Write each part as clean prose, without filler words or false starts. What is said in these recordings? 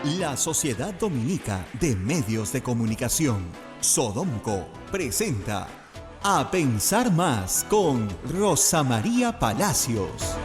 La Sociedad Dominica de Medios de Comunicación, Sodomco, presenta A Pensar Más con Rosa María Palacios.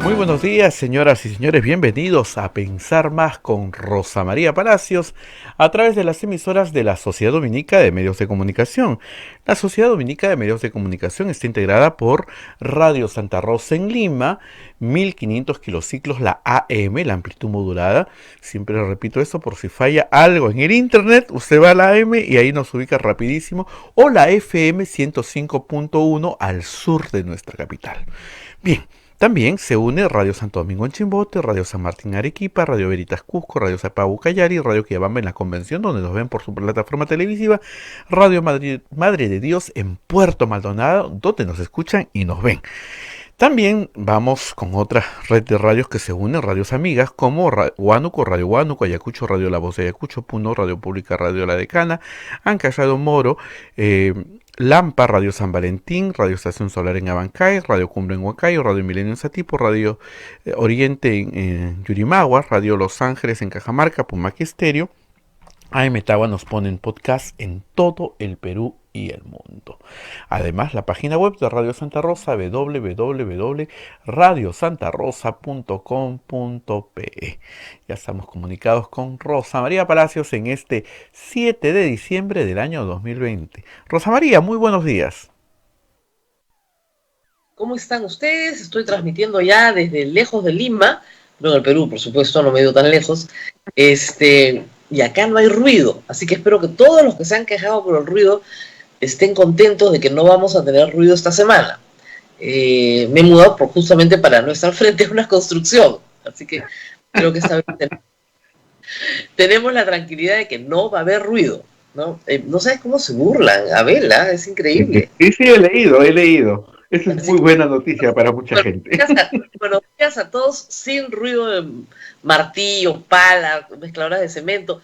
Muy buenos días, señoras y señores, bienvenidos a Pensar Más con Rosa María Palacios a través de las emisoras de la Sociedad Dominica de Medios de Comunicación. La Sociedad Dominica de Medios de Comunicación está integrada por Radio Santa Rosa en Lima, 1500 kilociclos la AM, la amplitud modulada. Siempre repito eso por si falla algo en el internet, usted va a la AM y ahí nos ubica rapidísimo, o la FM 105.1 al sur de nuestra capital. Bien. También se une Radio Santo Domingo en Chimbote, Radio San Martín Arequipa, Radio Veritas Cusco, Radio Sapabu Callari, Radio Quillabamba en la Convención, donde nos ven por su plataforma televisiva, Radio Madre de Dios en Puerto Maldonado, donde nos escuchan y nos ven. También vamos con otra red de radios que se unen, radios amigas, como Huánuco, Radio Huánuco, Ayacucho, Radio La Voz de Ayacucho, Puno, Radio Pública, Radio La Decana, Ancash, Radio Moro, Lampa, Radio San Valentín, Radio Estación Solar en Abancay, Radio Cumbre en Huancayo, Radio Milenio en Satipo, Radio Oriente en Yurimagua, Radio Los Ángeles en Cajamarca, Pumaqui Estéreo. AM Tagua nos pone en podcast en todo el Perú y el mundo. Además, la página web de Radio Santa Rosa, www.radiosantarosa.com.pe. Ya estamos comunicados con Rosa María Palacios en este 7 de diciembre del año 2020. Rosa María, muy buenos días. ¿Cómo están ustedes? Estoy transmitiendo ya desde lejos de Lima, no en el Perú, por supuesto, no me he ido tan lejos. Y acá no hay ruido, así que espero que todos los que se han quejado por el ruido estén contentos de que no vamos a tener ruido esta semana. Me he mudado justamente para no estar frente a una construcción, así que creo que esta vez tenemos la tranquilidad de que no va a haber ruido, ¿no? No sabes cómo se burlan, Abel, es increíble. Sí, he leído. Esa es muy buena noticia para mucha gente. Buenos días a todos, sin ruido de martillo, pala, mezcladoras de cemento.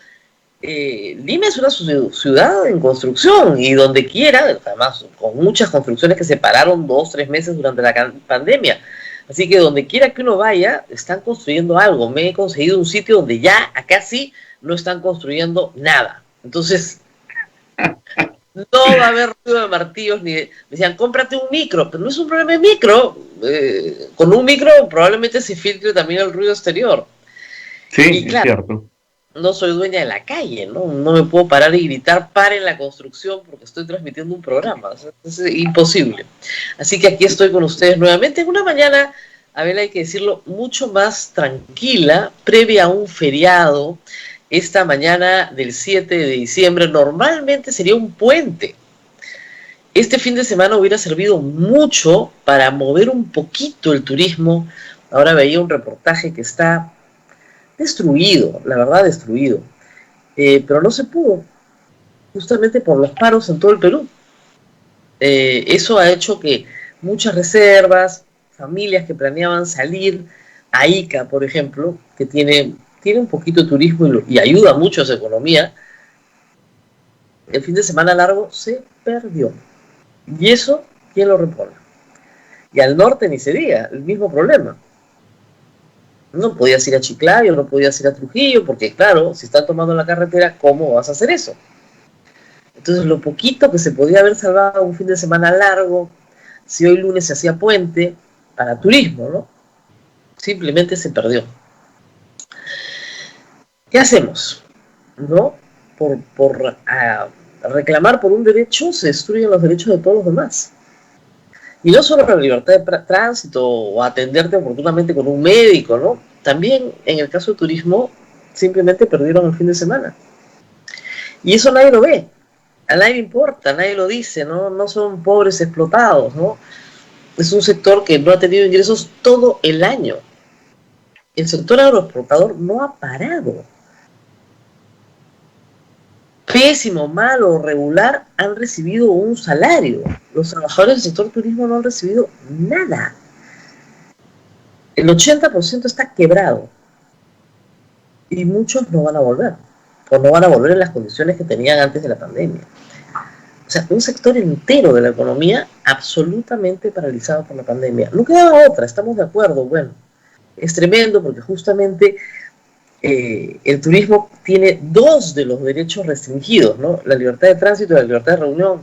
Lima es una ciudad en construcción y donde quiera, además con muchas construcciones que se pararon 2-3 meses durante la pandemia. Así que donde quiera que uno vaya, están construyendo algo. Me he conseguido un sitio donde ya, acá sí, no están construyendo nada. Entonces, no va a haber ruido de martillos ni de... Me decían, cómprate un micro, pero no es un problema de micro. Con un micro probablemente se filtre también el ruido exterior. Sí, y claro, es cierto. No soy dueña de la calle, ¿no? No me puedo parar y gritar, paren la construcción porque estoy transmitiendo un programa. O sea, es imposible. Así que aquí estoy con ustedes nuevamente en una mañana, a ver, hay que decirlo, mucho más tranquila, previa a un feriado. Esta mañana del 7 de diciembre normalmente sería un puente. Este fin de semana hubiera servido mucho para mover un poquito el turismo. Ahora veía un reportaje que está destruido, la verdad destruido. Pero no se pudo, justamente por los paros en todo el Perú. Eso ha hecho que muchas reservas, familias que planeaban salir a Ica, por ejemplo, que tiene un poquito de turismo y ayuda mucho a su economía, el fin de semana largo se perdió. Y eso, ¿quién lo repone? Y al norte ni se diga, el mismo problema. No podías ir a Chiclayo, no podías ir a Trujillo, porque claro, si están tomando la carretera, ¿cómo vas a hacer eso? Entonces, lo poquito que se podía haber salvado un fin de semana largo, si hoy lunes se hacía puente, para turismo, ¿no? Simplemente se perdió. ¿Qué hacemos? ¿No? Por reclamar por un derecho se destruyen los derechos de todos los demás. Y no solo la libertad de tránsito o atenderte oportunamente con un médico, ¿no? También en el caso del turismo simplemente perdieron el fin de semana. Y eso nadie lo ve, a nadie le importa, nadie lo dice, ¿no? No son pobres explotados, ¿no? Es un sector que no ha tenido ingresos todo el año. El sector agroexportador no ha parado. Pésimo, malo, regular, han recibido un salario. Los trabajadores del sector turismo no han recibido nada. El 80% está quebrado. Y muchos no van a volver. O no van a volver en las condiciones que tenían antes de la pandemia. O sea, un sector entero de la economía absolutamente paralizado por la pandemia. No quedaba otra, estamos de acuerdo, bueno. Es tremendo porque justamente el turismo tiene dos de los derechos restringidos, ¿no? La libertad de tránsito y la libertad de reunión.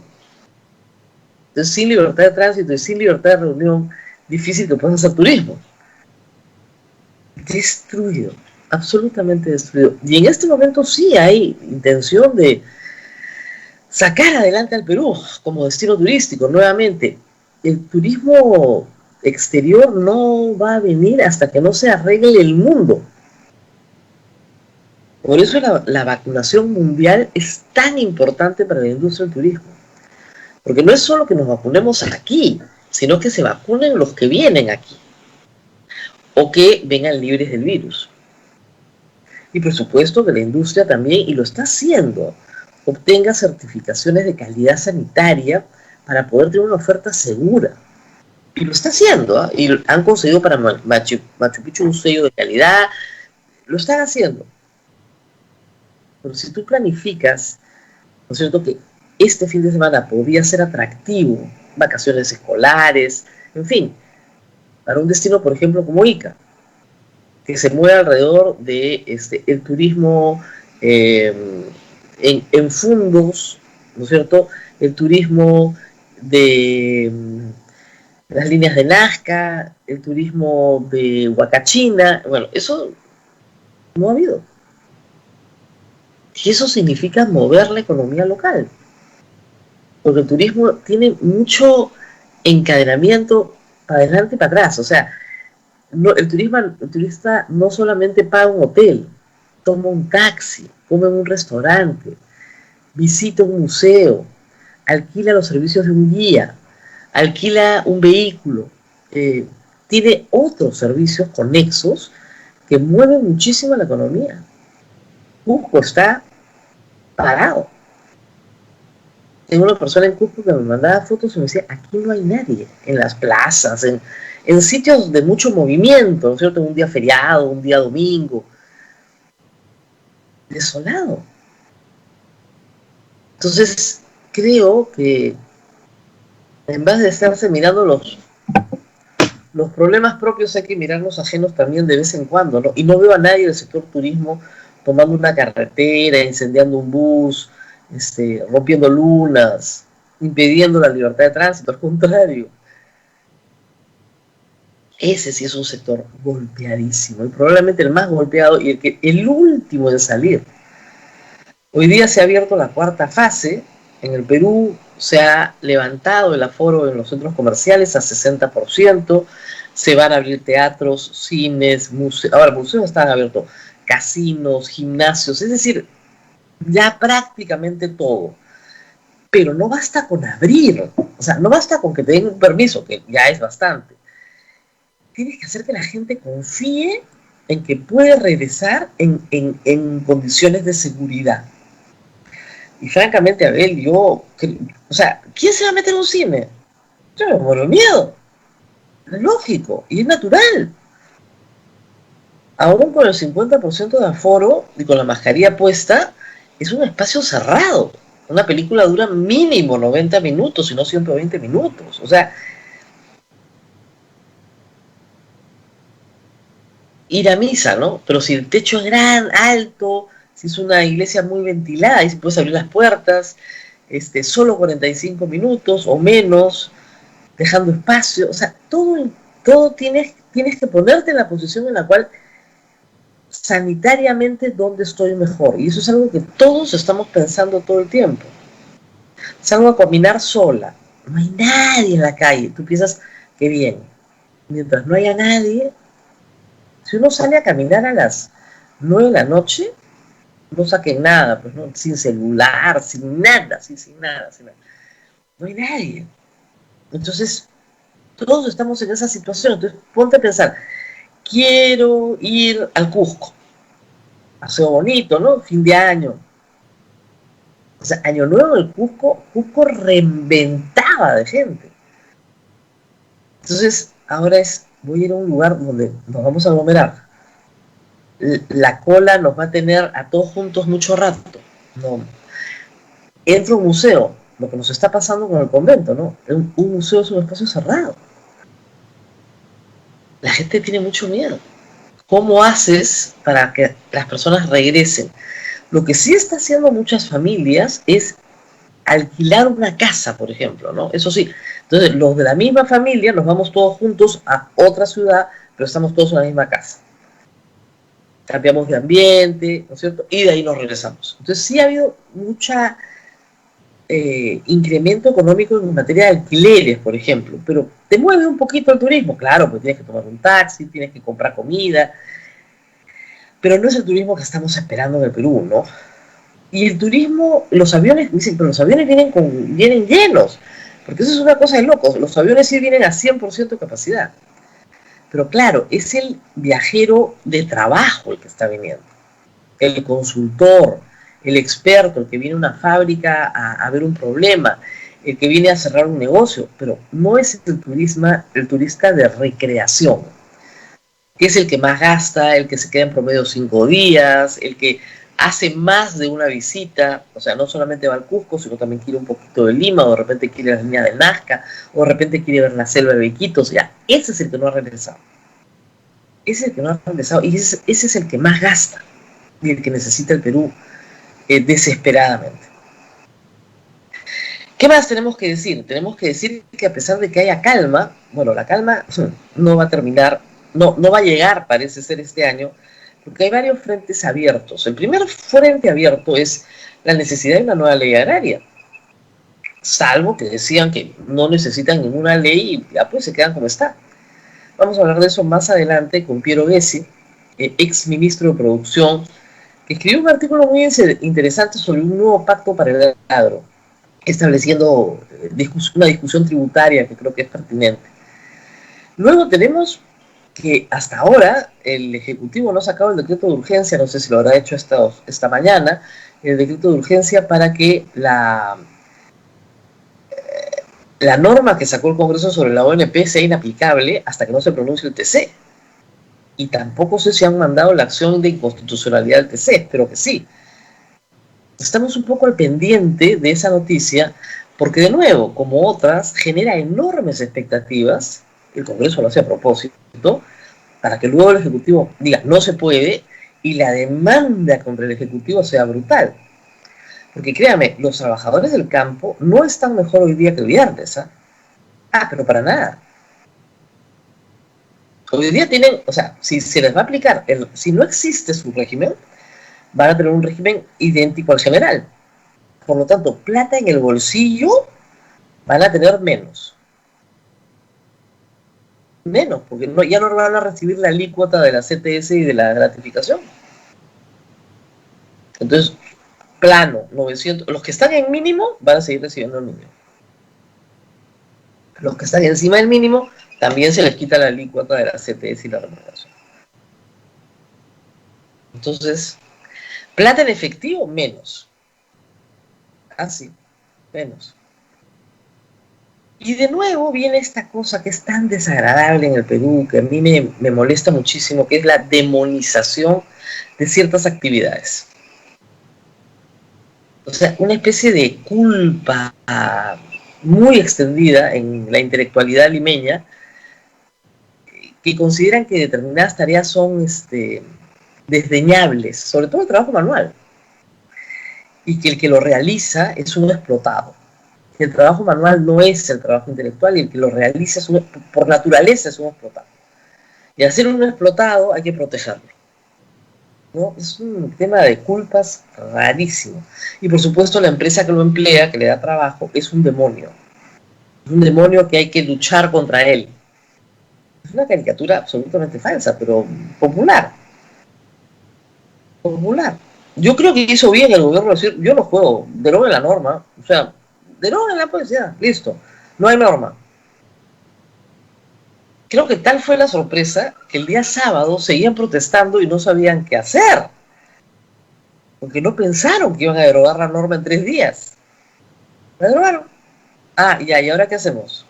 Entonces, sin libertad de tránsito y sin libertad de reunión, difícil que puedan hacer turismo. Destruido, absolutamente destruido. Y en este momento sí hay intención de sacar adelante al Perú como destino turístico nuevamente. El turismo exterior no va a venir hasta que no se arregle el mundo. Por eso la vacunación mundial es tan importante para la industria del turismo. Porque no es solo que nos vacunemos aquí, sino que se vacunen los que vienen aquí. O que vengan libres del virus. Y por supuesto que la industria también, y lo está haciendo, obtenga certificaciones de calidad sanitaria para poder tener una oferta segura. Y lo está haciendo, ¿eh? Y han conseguido para Machu Picchu un sello de calidad. Lo están haciendo. Pero si tú planificas, ¿no es cierto?, que este fin de semana podría ser atractivo, vacaciones escolares, en fin, para un destino, por ejemplo, como Ica, que se mueve alrededor de el turismo en fundos, ¿no es cierto?, el turismo de las líneas de Nazca, el turismo de Huacachina, bueno, eso no ha habido. Y eso significa mover la economía local. Porque el turismo tiene mucho encadenamiento para adelante y para atrás. O sea, no, el turista no solamente paga un hotel, toma un taxi, come en un restaurante, visita un museo, alquila los servicios de un guía, alquila un vehículo, tiene otros servicios conexos que mueven muchísimo la economía. Cusco está parado. Tengo una persona en Cusco que me mandaba fotos y me decía, aquí no hay nadie, en las plazas, en sitios de mucho movimiento, ¿no es cierto? Un día feriado, un día domingo. Desolado. Entonces, creo que en vez de estarse mirando los problemas propios, hay que mirar los ajenos también de vez en cuando, ¿no? Y no veo a nadie del sector turismo tomando una carretera, incendiando un bus, rompiendo lunas, impidiendo la libertad de tránsito, al contrario. Ese sí es un sector golpeadísimo, y probablemente el más golpeado y el último en salir. Hoy día se ha abierto la cuarta fase. En el Perú se ha levantado el aforo en los centros comerciales a 60%, se van a abrir teatros, cines, museos, ahora museos están abiertos, casinos, gimnasios, es decir, ya prácticamente todo. Pero no basta con abrir, o sea, no basta con que te den un permiso, que ya es bastante. Tienes que hacer que la gente confíe en que puede regresar en condiciones de seguridad. Y francamente, Abel, o sea, ¿quién se va a meter en un cine? Yo me muero de miedo. Es lógico, y es natural. Aún con el 50% de aforo y con la mascarilla puesta, es un espacio cerrado. Una película dura mínimo 90 minutos, si no 120 minutos. O sea, ir a misa, ¿no? Pero si el techo es alto, si es una iglesia muy ventilada, y si puedes abrir las puertas, solo 45 minutos o menos, dejando espacio, o sea, todo tienes que ponerte en la posición en la cual sanitariamente dónde estoy mejor. Y eso es algo que todos estamos pensando todo el tiempo. Salgo a caminar sola, no hay nadie en la calle, tú piensas, qué bien, mientras no haya nadie, si uno sale a caminar a las 9 de la noche, no saquen nada, pues, ¿no? Sin celular, sin nada. No hay nadie. Entonces, todos estamos en esa situación. Entonces, ponte a pensar, quiero ir al Cusco. Paseo bonito, ¿no? Fin de año. O sea, Año Nuevo en el Cusco reventaba de gente. Entonces, ahora voy a ir a un lugar donde nos vamos a aglomerar. La cola nos va a tener a todos juntos mucho rato. No. Entro a un museo, lo que nos está pasando con el convento, ¿no? Un museo es un espacio cerrado. La gente tiene mucho miedo. ¿cómo haces para que las personas regresen? Lo que sí está haciendo muchas familias es alquilar una casa, por ejemplo, ¿no? Eso sí, entonces los de la misma familia nos vamos todos juntos a otra ciudad, pero estamos todos en la misma casa. Cambiamos de ambiente, ¿no es cierto? Y de ahí nos regresamos. Entonces sí ha habido mucha incremento económico en materia de alquileres, por ejemplo, pero te mueve un poquito el turismo, claro, pues tienes que tomar un taxi, tienes que comprar comida, pero no es el turismo que estamos esperando en el Perú, ¿no? Y el turismo, los aviones, dicen, pero los aviones vienen llenos, porque eso es una cosa de locos, los aviones sí vienen a 100% de capacidad, pero claro, es el viajero de trabajo el que está viniendo, el consultor, el experto, el que viene a una fábrica a ver un problema, el que viene a cerrar un negocio, pero no es el turista de recreación, que es el que más gasta, el que se queda en promedio 5 días, el que hace más de una visita, o sea, no solamente va al Cusco, sino también quiere un poquito de Lima, o de repente quiere la línea de Nazca, o de repente quiere ver la selva de Iquitos, ya, ese es el que no ha regresado. Ese es el que no ha regresado, y ese es el que más gasta, y el que necesita el Perú desesperadamente. ¿Qué más tenemos que decir? Tenemos que decir que a pesar de que haya calma, bueno, la calma no va a terminar, no va a llegar, parece ser, este año, porque hay varios frentes abiertos. El primer frente abierto es la necesidad de una nueva ley agraria, salvo que decían que no necesitan ninguna ley y ya pues se quedan como está. Vamos a hablar de eso más adelante con Piero Gessi, ex ministro de Producción, que escribió un artículo muy interesante sobre un nuevo pacto para el agro, estableciendo una discusión tributaria que creo que es pertinente. Luego tenemos que hasta ahora el Ejecutivo no ha sacado el decreto de urgencia, no sé si lo habrá hecho esta mañana, el decreto de urgencia para que la norma que sacó el Congreso sobre la ONP sea inaplicable hasta que no se pronuncie el TC. Y tampoco sé si han mandado la acción de inconstitucionalidad del TC, espero que sí. Estamos un poco al pendiente de esa noticia, porque de nuevo, como otras, genera enormes expectativas, el Congreso lo hace a propósito, para que luego el Ejecutivo diga no se puede, y la demanda contra el Ejecutivo sea brutal. Porque créame, los trabajadores del campo no están mejor hoy día que el viernes, ¿ah? Pero para nada. Hoy día tienen, o sea, si se les va a aplicar, si no existe su régimen, van a tener un régimen idéntico al general. Por lo tanto, plata en el bolsillo van a tener menos. Menos, porque ya no van a recibir la alícuota de la CTS y de la gratificación. Entonces, plano, 900. Los que están en mínimo van a seguir recibiendo el mínimo. Los que están encima del mínimo también se les quita la alícuota de la CTS y la remuneración. Entonces, plata en efectivo, menos. Sí, menos. Y de nuevo viene esta cosa que es tan desagradable en el Perú, que a mí me molesta muchísimo, que es la demonización de ciertas actividades. O sea, una especie de culpa muy extendida en la intelectualidad limeña, que consideran que determinadas tareas son desdeñables, sobre todo el trabajo manual, y que el que lo realiza es un explotado. Que el trabajo manual no es el trabajo intelectual, y el que lo realiza por naturaleza es un explotado. Y al ser un explotado hay que protegerlo, ¿no? Es un tema de culpas rarísimo. Y por supuesto la empresa que lo emplea, que le da trabajo, es un demonio. Es un demonio que hay que luchar contra él. Es una caricatura absolutamente falsa, pero popular. Popular. Yo creo que hizo bien el gobierno decir, yo no juego, deroguen la norma, o sea, deroguen la policía, listo, no hay norma. Creo que tal fue la sorpresa que el día sábado seguían protestando y no sabían qué hacer, porque no pensaron que iban a derogar la norma en 3 días. La derogaron. ¿Y ahora qué hacemos?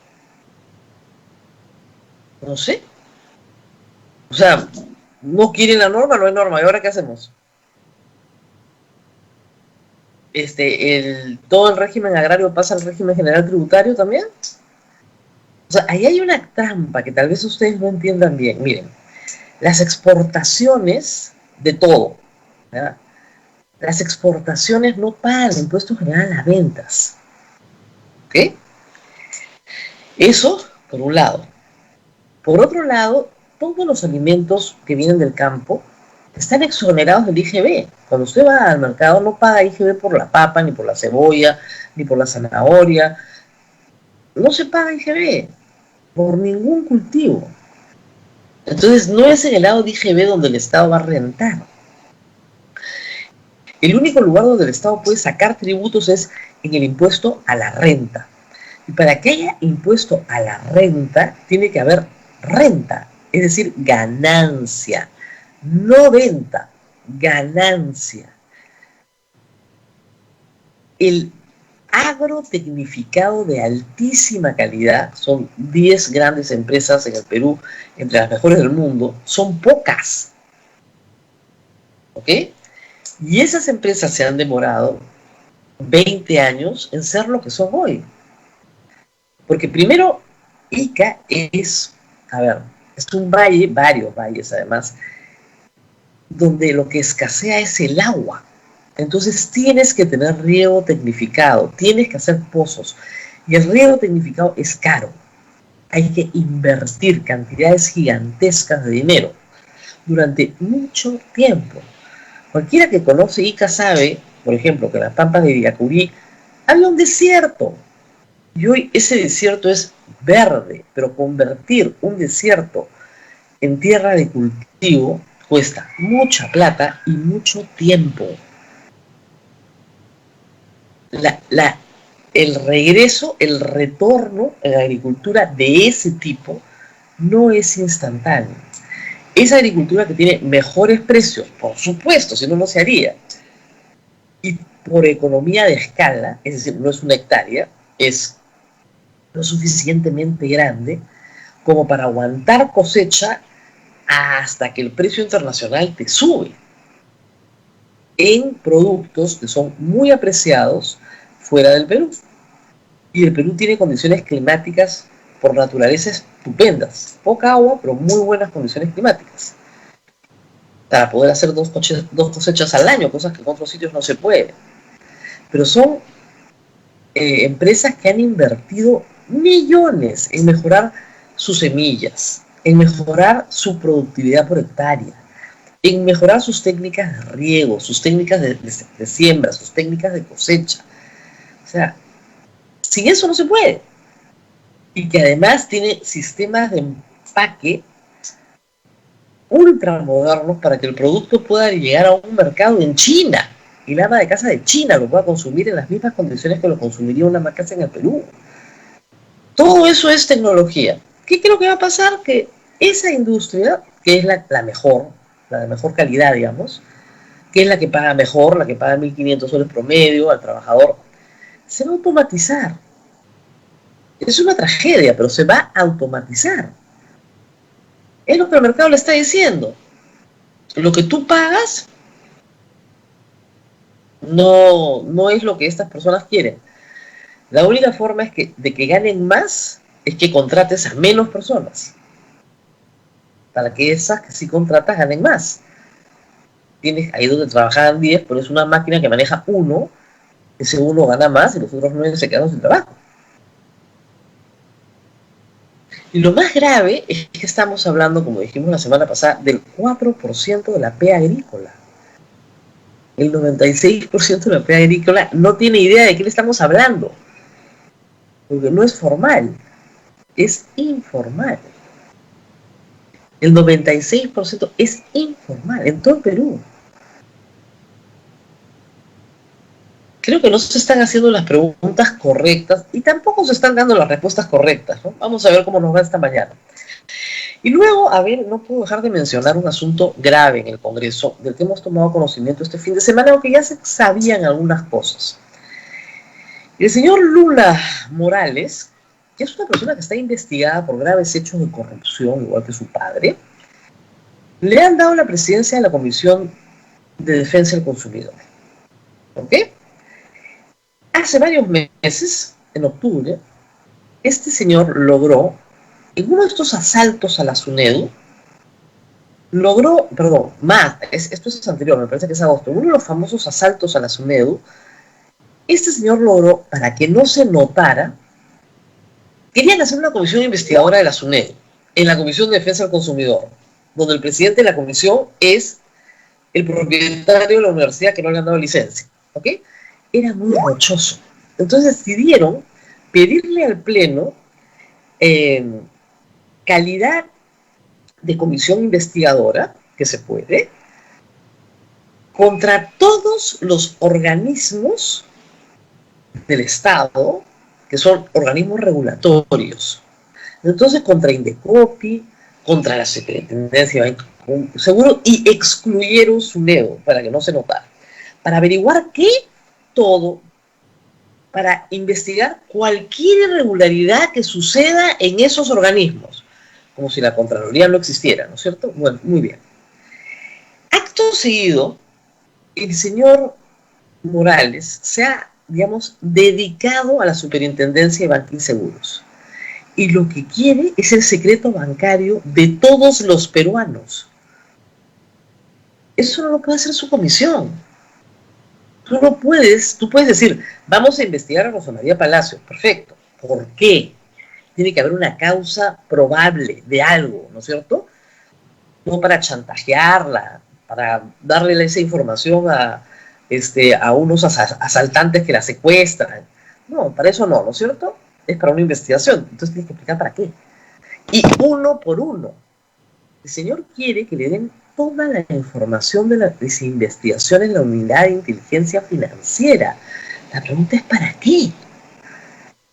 No sé. O sea, no quieren la norma, no hay norma, ¿y ahora qué hacemos? Todo el régimen agrario pasa al régimen general tributario también. O sea, ahí hay una trampa que tal vez ustedes no entiendan bien. Miren, Las exportaciones de todo, ¿verdad? Las exportaciones no pagan el impuesto general a las ventas. ¿Ok? Eso, por un lado. Por otro lado, todos los alimentos que vienen del campo están exonerados del IGB. Cuando usted va al mercado no paga IGB por la papa, ni por la cebolla, ni por la zanahoria. No se paga IGB por ningún cultivo. Entonces no es en el lado de IGB donde el Estado va a rentar. El único lugar donde el Estado puede sacar tributos es en el impuesto a la renta. Y para que haya impuesto a la renta, tiene que haber renta, es decir, ganancia, no venta, ganancia. El agrotecnificado de altísima calidad, son 10 grandes empresas en el Perú, entre las mejores del mundo, son pocas. ¿Ok? Y esas empresas se han demorado 20 años en ser lo que son hoy. Porque primero, Ica es un valle, varios valles además, donde lo que escasea es el agua. Entonces tienes que tener riego tecnificado, tienes que hacer pozos. Y el riego tecnificado es caro. Hay que invertir cantidades gigantescas de dinero durante mucho tiempo. Cualquiera que conoce Ica sabe, por ejemplo, que en las pampas de Villacurí había un desierto. Y hoy ese desierto es verde, pero convertir un desierto en tierra de cultivo cuesta mucha plata y mucho tiempo. El regreso, el retorno en la agricultura de ese tipo no es instantáneo. Esa agricultura que tiene mejores precios, por supuesto, si no, no se haría. Y por economía de escala, es decir, no es una hectárea, es lo suficientemente grande como para aguantar cosecha hasta que el precio internacional te sube en productos que son muy apreciados fuera del Perú. Y el Perú tiene condiciones climáticas por naturaleza estupendas. Poca agua, pero muy buenas condiciones climáticas. Para poder hacer dos cosechas al año, cosas que en otros sitios no se puede. Pero son empresas que han invertido millones en mejorar sus semillas, en mejorar su productividad por hectárea, en mejorar sus técnicas de riego, sus técnicas de siembra, sus técnicas de cosecha. O sea, sin eso no se puede. Y que además tiene sistemas de empaque ultramodernos para que el producto pueda llegar a un mercado en China y la ama de casa de China lo pueda consumir en las mismas condiciones que lo consumiría una ama de casa en el Perú. Todo eso es tecnología. ¿Qué creo que va a pasar? Que esa industria, que es la mejor, la de mejor calidad, digamos, que es la que paga mejor, la que paga 1.500 soles promedio al trabajador, se va a automatizar. Es una tragedia, pero se va a automatizar. Es lo que el mercado le está diciendo. Lo que tú pagas no es lo que estas personas quieren. La única forma de que ganen más es que contrates a menos personas. Para que esas que sí contratas ganen más. Tienes ahí donde trabajan 10, pero es una máquina que maneja uno. Ese uno gana más y los otros 9 se quedan sin trabajo. Y lo más grave es que estamos hablando, como dijimos la semana pasada, del 4% de la P agrícola. El 96% de la P agrícola no tiene idea de qué le estamos hablando. Porque no es formal, es informal. El 96% es informal en todo el Perú. Creo que no se están haciendo las preguntas correctas y tampoco se están dando las respuestas correctas, ¿no? Vamos a ver cómo nos va esta mañana. Y luego, no puedo dejar de mencionar un asunto grave en el Congreso del que hemos tomado conocimiento este fin de semana, aunque ya se sabían algunas cosas. El señor Lula Morales, que es una persona que está investigada por graves hechos de corrupción, igual que su padre, le han dado la presidencia de la Comisión de Defensa del Consumidor. ¿Ok? Hace varios meses, en octubre, este señor logró, en uno de estos asaltos a la SUNEDU, logró, perdón, más, esto es anterior, me parece que es agosto, uno de los famosos asaltos a la SUNEDU, este señor logró, para que no se notara, querían hacer una comisión investigadora de la SUNEDU, en la Comisión de Defensa del Consumidor, donde el presidente de la comisión es el propietario de la universidad que no le han dado licencia, ¿ok? Era muy rochoso. Entonces decidieron pedirle al Pleno calidad de comisión investigadora, que se puede, contra todos los organismos del Estado, que son organismos regulatorios. Entonces, contra Indecopi, contra la Superintendencia, seguro, y excluyeron SUNEDU para que no se notara. Para averiguar qué, todo, para investigar cualquier irregularidad que suceda en esos organismos, como si la Contraloría no existiera, ¿no es cierto? Bueno, muy bien. Acto seguido, el señor Morales se ha, digamos, dedicado a la Superintendencia de Banca y Seguros. Y lo que quiere es el secreto bancario de todos los peruanos. Eso no lo puede hacer su comisión. Tú puedes decir, vamos a investigar a Rosa María Palacios. Perfecto. ¿Por qué? Tiene que haber una causa probable de algo, ¿no es cierto? No para chantajearla, para darle esa información a unos asaltantes que la secuestran. No, para eso no, ¿no es cierto? Es para una investigación. Entonces tienes que explicar para qué. Y uno por uno. El señor quiere que le den toda la información de las investigaciones en la unidad de inteligencia financiera. La pregunta es ¿para qué?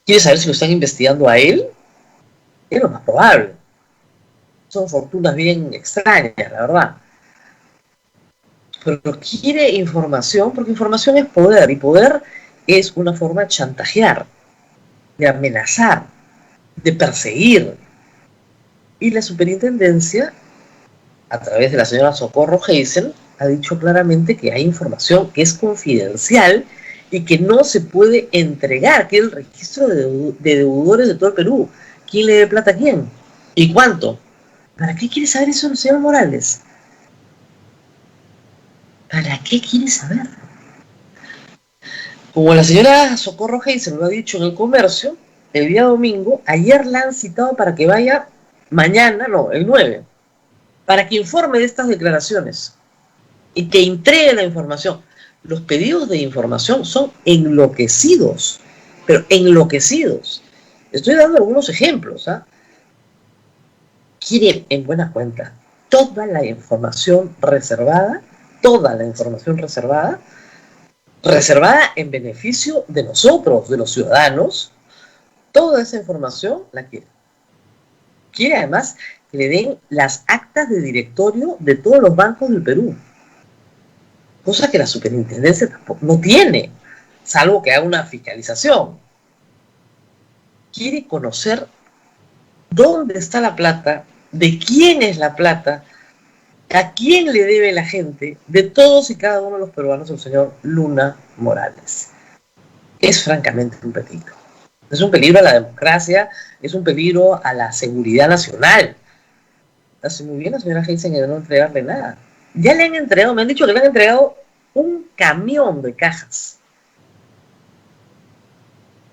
¿Quiere saber si lo están investigando a él? Es lo más probable. Son fortunas bien extrañas, la verdad. Pero quiere información, porque información es poder, y poder es una forma de chantajear, de amenazar, de perseguir. Y la superintendencia, a través de la señora Socorro Geisel, ha dicho claramente que hay información que es confidencial y que no se puede entregar, que es el registro de deudores de todo el Perú. ¿Quién le debe plata a quién? ¿Y cuánto? ¿Para qué quiere saber eso el señor Morales? ¿Para qué quiere saber? Como la señora Socorro Geisel lo ha dicho en El Comercio, el día domingo, ayer la han citado para que vaya mañana, no, el 9, para que informe de estas declaraciones y que entregue la información. Los pedidos de información son enloquecidos, pero enloquecidos. Estoy dando algunos ejemplos. Quieren, en buena cuenta, toda la información reservada en beneficio de nosotros, de los ciudadanos. Toda esa información la quiere. Quiere además que le den las actas de directorio de todos los bancos del Perú. Cosa que la superintendencia tampoco no tiene, salvo que haga una fiscalización. Quiere conocer dónde está la plata, de quién es la plata, a quién le debe la gente, de todos y cada uno de los peruanos, el señor Luna Morales. Es francamente un peligro. Es un peligro a la democracia, es un peligro a la seguridad nacional. Hace muy bien la señora Geisel de no entregarle nada. Ya le han entregado, me han dicho que le han entregado un camión de cajas.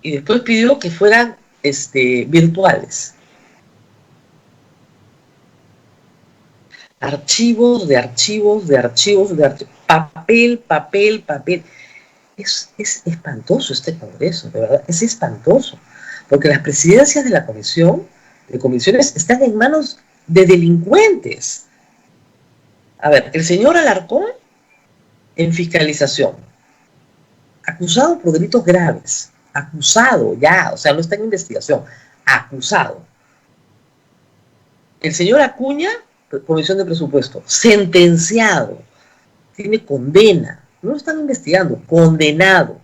Y después pidió que fueran virtuales. Archivos de archivos de archivos de archivos. Papel. Es espantoso este Congreso, de verdad, es espantoso. Porque las presidencias de la comisión, de comisiones, están en manos de delincuentes. A ver, el señor Alarcón en fiscalización, acusado por delitos graves, acusado ya, o sea, no está en investigación, acusado. El señor Acuña, comisión de presupuesto, sentenciado, tiene condena, no lo están investigando, condenado.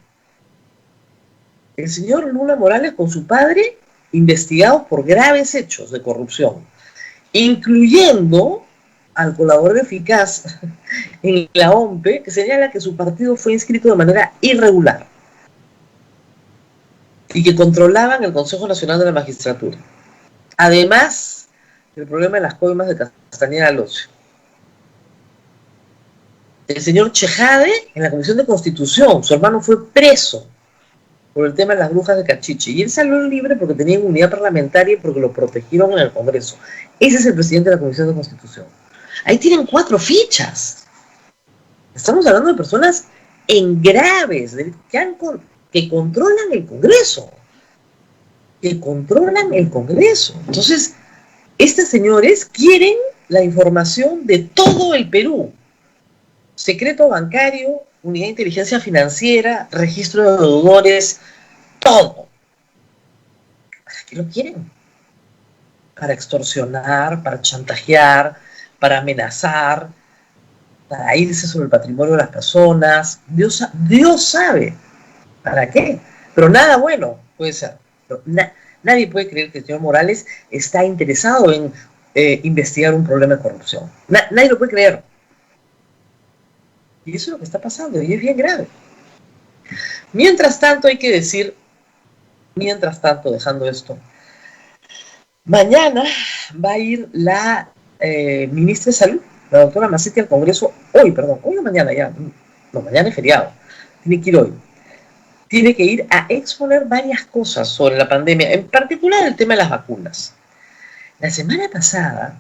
El señor Luna Morales con su padre, investigados por graves hechos de corrupción, incluyendo al colaborador eficaz en la OMPE, que señala que su partido fue inscrito de manera irregular y que controlaban el Consejo Nacional de la Magistratura. Además, el problema de las coimas de Castañeda al Ocio. El señor Chejade en la Comisión de Constitución. Su hermano fue preso por el tema de las brujas de Cachiche. Y él salió libre porque tenía inmunidad parlamentaria y porque lo protegieron en el Congreso. Ese es el presidente de la Comisión de Constitución. Ahí tienen 4 fichas. Estamos hablando de personas en graves, que controlan el Congreso. Que controlan el Congreso. Entonces, estos señores quieren la información de todo el Perú. Secreto bancario, unidad de inteligencia financiera, registro de deudores, todo. ¿Para qué lo quieren? Para extorsionar, para chantajear, para amenazar, para irse sobre el patrimonio de las personas. Dios sabe para qué, pero nada bueno puede ser. Nadie puede creer que el señor Morales está interesado en investigar un problema de corrupción. Nadie lo puede creer. Y eso es lo que está pasando, y es bien grave. Mientras tanto, hay que decir, dejando esto, mañana va a ir la ministra de Salud, la doctora Macetti, al Congreso, hoy o mañana ya, no, mañana es feriado, tiene que ir hoy. Tiene que ir a exponer varias cosas sobre la pandemia, en particular el tema de las vacunas. La semana pasada,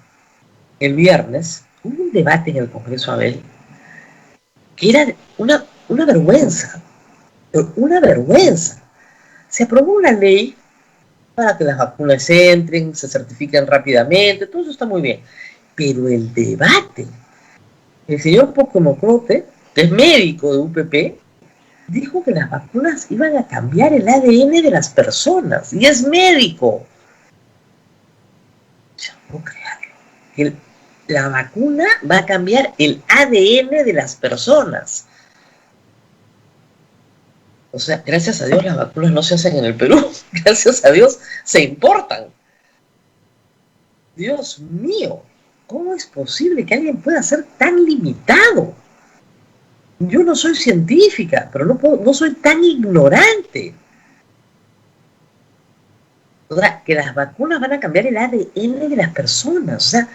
el viernes, hubo un debate en el Congreso, Abel, que era una vergüenza, pero una vergüenza. Se aprobó una ley para que las vacunas entren, se certifiquen rápidamente, todo eso está muy bien. Pero el debate, el señor Pocomocrote, que es médico de UPP, dijo que las vacunas iban a cambiar el ADN de las personas, y es médico. Ya no puedo creerlo. La vacuna va a cambiar el ADN de las personas. O sea, gracias a Dios las vacunas no se hacen en el Perú. Gracias a Dios se importan. Dios mío, ¿cómo es posible que alguien pueda ser tan limitado? Yo no soy científica, pero no soy tan ignorante. O sea, que las vacunas van a cambiar el ADN de las personas. O sea,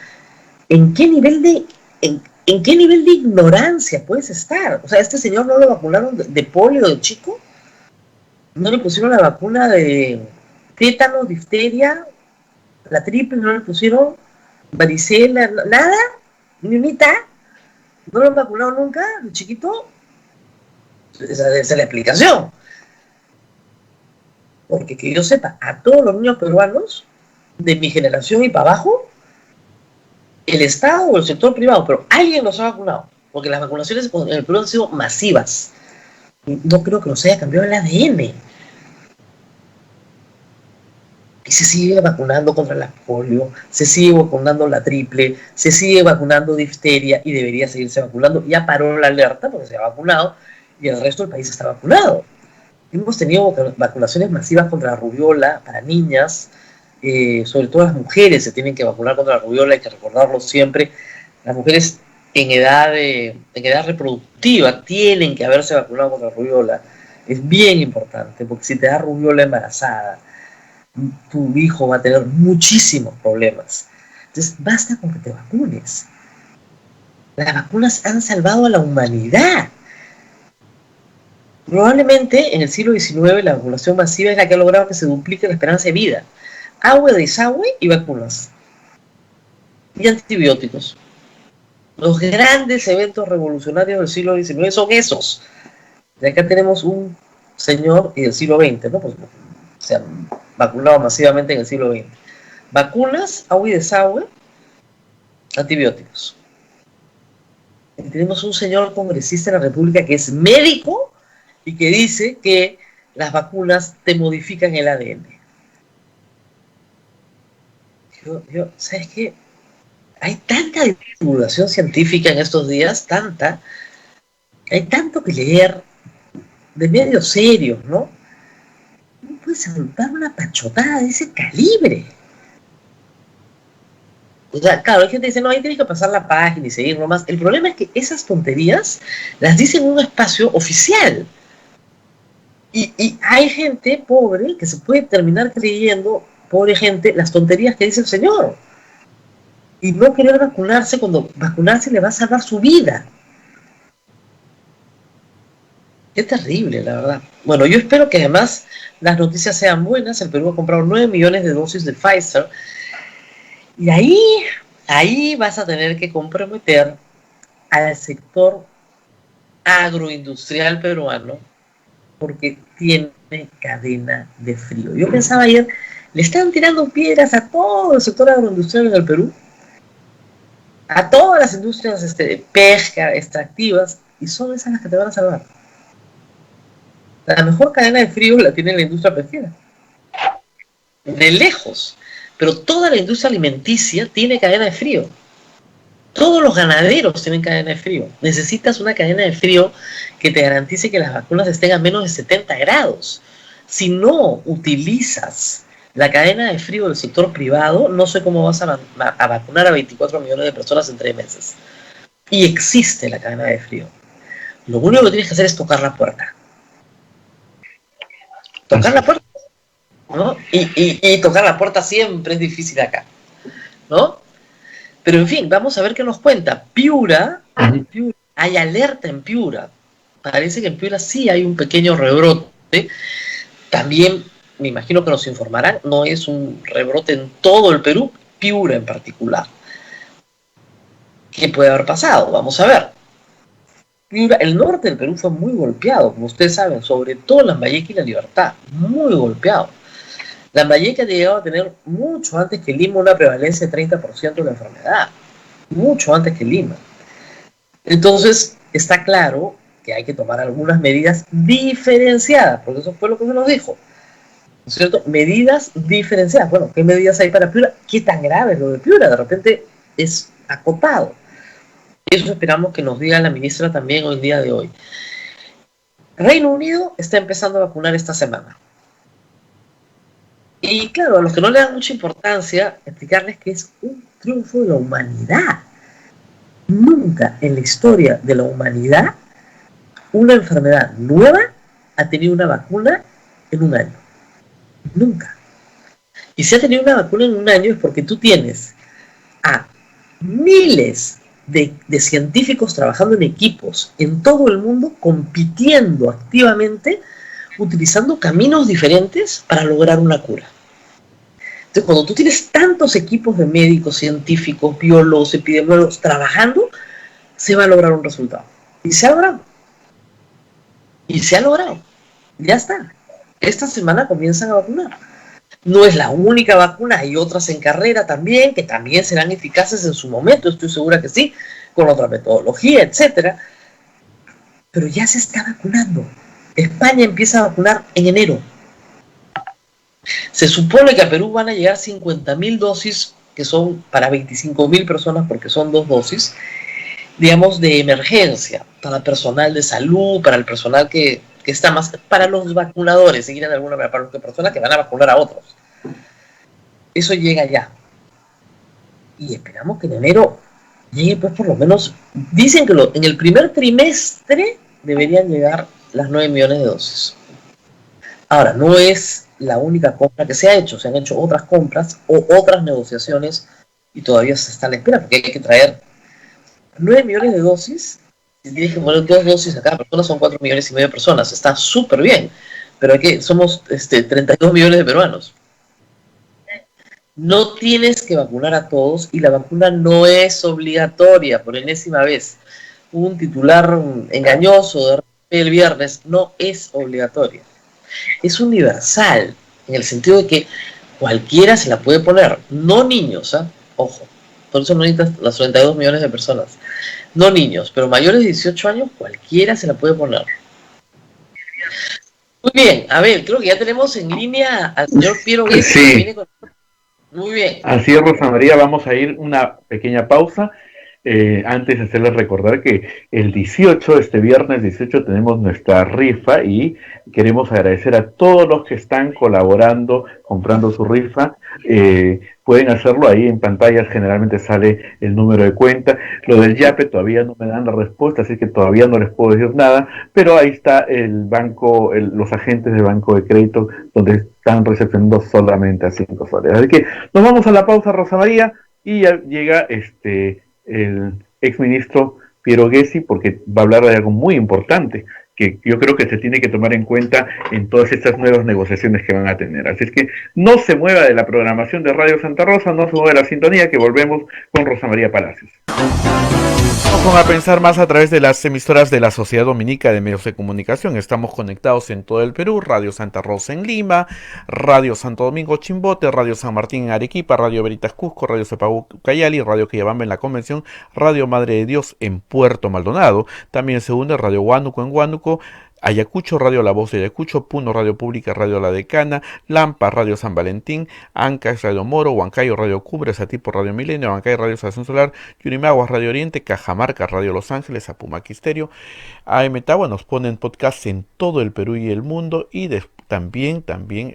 ¿en qué nivel de ignorancia puedes estar? O sea, ¿este señor no lo vacunaron de polio de chico? ¿No le pusieron la vacuna de tétano, difteria, la triple? ¿No le pusieron varicela? ¿Nada? ¿Ni mitad? ¿No lo han vacunado nunca de chiquito? Esa debe ser la explicación. Porque que yo sepa, a todos los niños peruanos, de mi generación y para abajo, el Estado o el sector privado, pero alguien los ha vacunado, porque las vacunaciones en el Perú han sido masivas. No creo que nos haya cambiado el ADN. Y se sigue vacunando contra la polio, se sigue vacunando la triple, se sigue vacunando difteria y debería seguirse vacunando. Ya paró la alerta porque se ha vacunado y el resto del país está vacunado. Hemos tenido vacunaciones masivas contra la rubiola para niñas, sobre todo las mujeres se tienen que vacunar contra la rubiola, hay que recordarlo siempre. Las mujeres en edad reproductiva tienen que haberse vacunado contra la rubiola. Es bien importante, porque si te da rubiola embarazada, tu hijo va a tener muchísimos problemas. Entonces, basta con que te vacunes. Las vacunas han salvado a la humanidad. Probablemente en el siglo XIX la vacunación masiva es la que ha logrado que se duplique la esperanza de vida. Agua de desagüe y vacunas. Y antibióticos. Los grandes eventos revolucionarios del siglo XIX son esos. Y acá tenemos un señor y del siglo XX, ¿no? Pues, se han vacunado masivamente en el siglo XX. Vacunas, agua y desagüe, antibióticos. Y tenemos un señor congresista de la República que es médico y que dice que las vacunas te modifican el ADN. ¿Sabes qué? Hay tanta divulgación científica en estos días, hay tanto que leer de medios serios, ¿no? No puedes soltar una pachotada de ese calibre. O sea, claro, hay gente que dice, no, ahí tienes que pasar la página y seguir nomás. El problema es que esas tonterías las dicen en un espacio oficial. Y hay gente pobre que se puede terminar creyendo, pobre gente, las tonterías que dice el señor. Y no querer vacunarse cuando vacunarse le va a salvar su vida. Qué terrible, la verdad. Bueno, yo espero que además las noticias sean buenas. El Perú ha comprado 9 millones de dosis de Pfizer. Y ahí vas a tener que comprometer al sector agroindustrial peruano porque tiene cadena de frío. Yo pensaba ayer, le están tirando piedras a todo el sector agroindustrial en el Perú, a todas las industrias de pesca, extractivas, y son esas las que te van a salvar. La mejor cadena de frío la tiene la industria pesquera, de lejos, pero toda la industria alimenticia tiene cadena de frío. Todos los ganaderos tienen cadena de frío. Necesitas una cadena de frío que te garantice que las vacunas estén a menos de 70 grados. Si no utilizas la cadena de frío del sector privado, no sé cómo vas a vacunar a 24 millones de personas en 3 meses. Y existe la cadena de frío. Lo único que tienes que hacer es tocar la puerta. Tocar la puerta, ¿no? Y tocar la puerta siempre es difícil acá, ¿no? Pero en fin, vamos a ver qué nos cuenta. Piura, hay alerta en Piura. Parece que en Piura sí hay un pequeño rebrote. También, me imagino que nos informarán, no es un rebrote en todo el Perú, Piura en particular. ¿Qué puede haber pasado? Vamos a ver. Piura, el norte del Perú fue muy golpeado, como ustedes saben, sobre todo Lambayeque y La Libertad, muy golpeado. Lambayeque ha llegado a tener mucho antes que Lima una prevalencia de 30% de la enfermedad, mucho antes que Lima. Entonces, está claro que hay que tomar algunas medidas diferenciadas, porque eso fue lo que se nos dijo, ¿no es cierto? Medidas diferenciadas. Bueno, ¿qué medidas hay para Piura? ¿Qué tan grave es lo de Piura? De repente es acotado. Eso esperamos que nos diga la ministra también hoy día de hoy. Reino Unido está empezando a vacunar esta semana. Y claro, a los que no le dan mucha importancia, explicarles que es un triunfo de la humanidad. Nunca en la historia de la humanidad una enfermedad nueva ha tenido una vacuna en un año. Nunca. Y si ha tenido una vacuna en un año es porque tú tienes a miles de científicos trabajando en equipos en todo el mundo, compitiendo activamente, utilizando caminos diferentes para lograr una cura. Entonces, cuando tú tienes tantos equipos de médicos, científicos, biólogos, epidemiólogos trabajando, se va a lograr un resultado. Y se ha logrado. Y se ha logrado. Ya está. Esta semana comienzan a vacunar. No es la única vacuna, hay otras en carrera también, que también serán eficaces en su momento, estoy segura que sí, con otra metodología, etcétera. Pero ya se está vacunando. España empieza a vacunar en enero. Se supone que a Perú van a llegar 50.000 dosis, que son para 25.000 personas, porque son 2 dosis, digamos, de emergencia, para el personal de salud, para el personal que está más, para los vacunadores, seguir en alguna manera, para las personas que van a vacunar a otros. Eso llega ya. Y esperamos que en enero llegue, pues, por lo menos, dicen que en el primer trimestre deberían llegar las 9 millones de dosis. Ahora, no es la única compra que se ha hecho, se han hecho otras compras o otras negociaciones y todavía se está a la espera, porque hay que traer 9 millones de dosis. Si tienes que poner 2 dosis a cada persona, son 4 millones y medio de personas. Está súper bien, pero somos 32 millones de peruanos. No tienes que vacunar a todos y la vacuna no es obligatoria, por enésima vez. Un titular engañoso el viernes, no es obligatoria. Es universal, en el sentido de que cualquiera se la puede poner, no niños, ¿eh? Ojo, por eso no necesitas las 32 millones de personas. No niños, pero mayores de 18 años, cualquiera se la puede poner. Muy bien, a ver, creo que ya tenemos en línea al señor Piero Guesi, sí, que viene con... Muy bien. Así es, Rosa María, vamos a ir una pequeña pausa. Antes de hacerles recordar que el 18, este viernes 18, tenemos nuestra rifa y queremos agradecer a todos los que están colaborando, comprando su rifa. Pueden hacerlo ahí en pantallas, generalmente sale el número de cuenta. Lo del YAPE todavía no me dan la respuesta, así que todavía no les puedo decir nada, pero ahí está el banco, los agentes del banco de crédito, donde están recepcionando solamente a 5 soles. Así que nos vamos a la pausa, Rosa María, y ya llega el exministro Piero Guesi, porque va a hablar de algo muy importante, que yo creo que se tiene que tomar en cuenta en todas estas nuevas negociaciones que van a tener. Así es que no se mueva de la programación de Radio Santa Rosa, no se mueva de la sintonía, que volvemos con Rosa María Palacios. Vamos a pensar más a través de las emisoras de la Sociedad Dominica de Medios de Comunicación. Estamos conectados en todo el Perú: Radio Santa Rosa en Lima, Radio Santo Domingo Chimbote, Radio San Martín en Arequipa, Radio Veritas Cusco, Radio Cepagú Cayali, Radio Quillabamba en la Convención, Radio Madre de Dios en Puerto Maldonado. También se une Radio Huánuco en Huánuco, Ayacucho, Radio La Voz de Ayacucho, Puno, Radio Pública, Radio La Decana, Lampa, Radio San Valentín, Ancash, Radio Moro, Huancayo, Radio Cubre, Satipo, Radio Milenio, Huancayo, Radio Estación Solar, Yurimaguas, Radio Oriente, Cajamarca, Radio Los Ángeles, Apumac Estéreo, AM Tagua. Nos ponen podcast en todo el Perú y el mundo, y también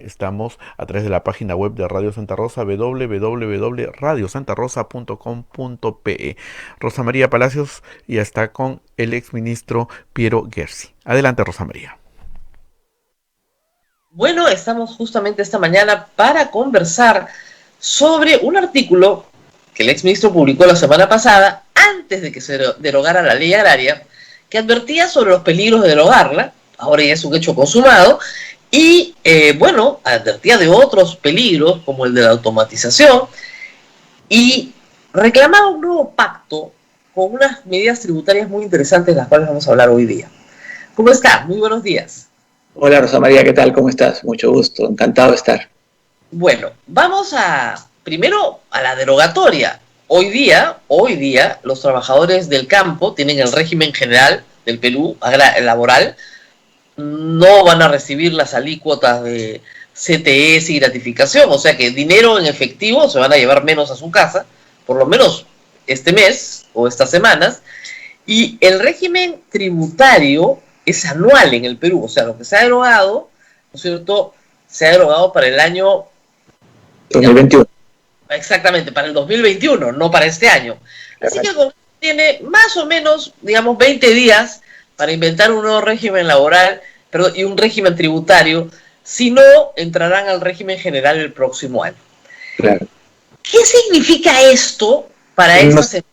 estamos a través de la página web de Radio Santa Rosa, www.radiosantarosa.com.pe. Rosa María Palacios ya está con el exministro Piero Gersi. Adelante, Rosa María. Bueno, estamos justamente esta mañana para conversar sobre un artículo que el exministro publicó la semana pasada, antes de que se derogara la ley agraria, que advertía sobre los peligros de derogarla. Ahora ya es un hecho consumado. Y, advertía de otros peligros, como el de la automatización, y reclamaba un nuevo pacto con unas medidas tributarias muy interesantes, de las cuales vamos a hablar hoy día. ¿Cómo está? Muy buenos días. Hola, Rosa María, ¿qué tal? ¿Cómo estás? Mucho gusto, encantado de estar. Bueno, vamos primero a la derogatoria. Hoy día, los trabajadores del campo tienen el régimen general del Perú laboral. No van a recibir las alícuotas de CTS y gratificación, o sea que dinero en efectivo se van a llevar menos a su casa, por lo menos este mes o estas semanas, y el régimen tributario es anual en el Perú, o sea, lo que se ha derogado, ¿no es cierto?, se ha derogado para el año 2021. Exactamente, para el 2021, no para este año. Así que tiene más o menos, 20 días para inventar un nuevo régimen laboral y un régimen tributario, si no, entrarán al régimen general el próximo año. Claro. ¿Qué significa esto para esta semana?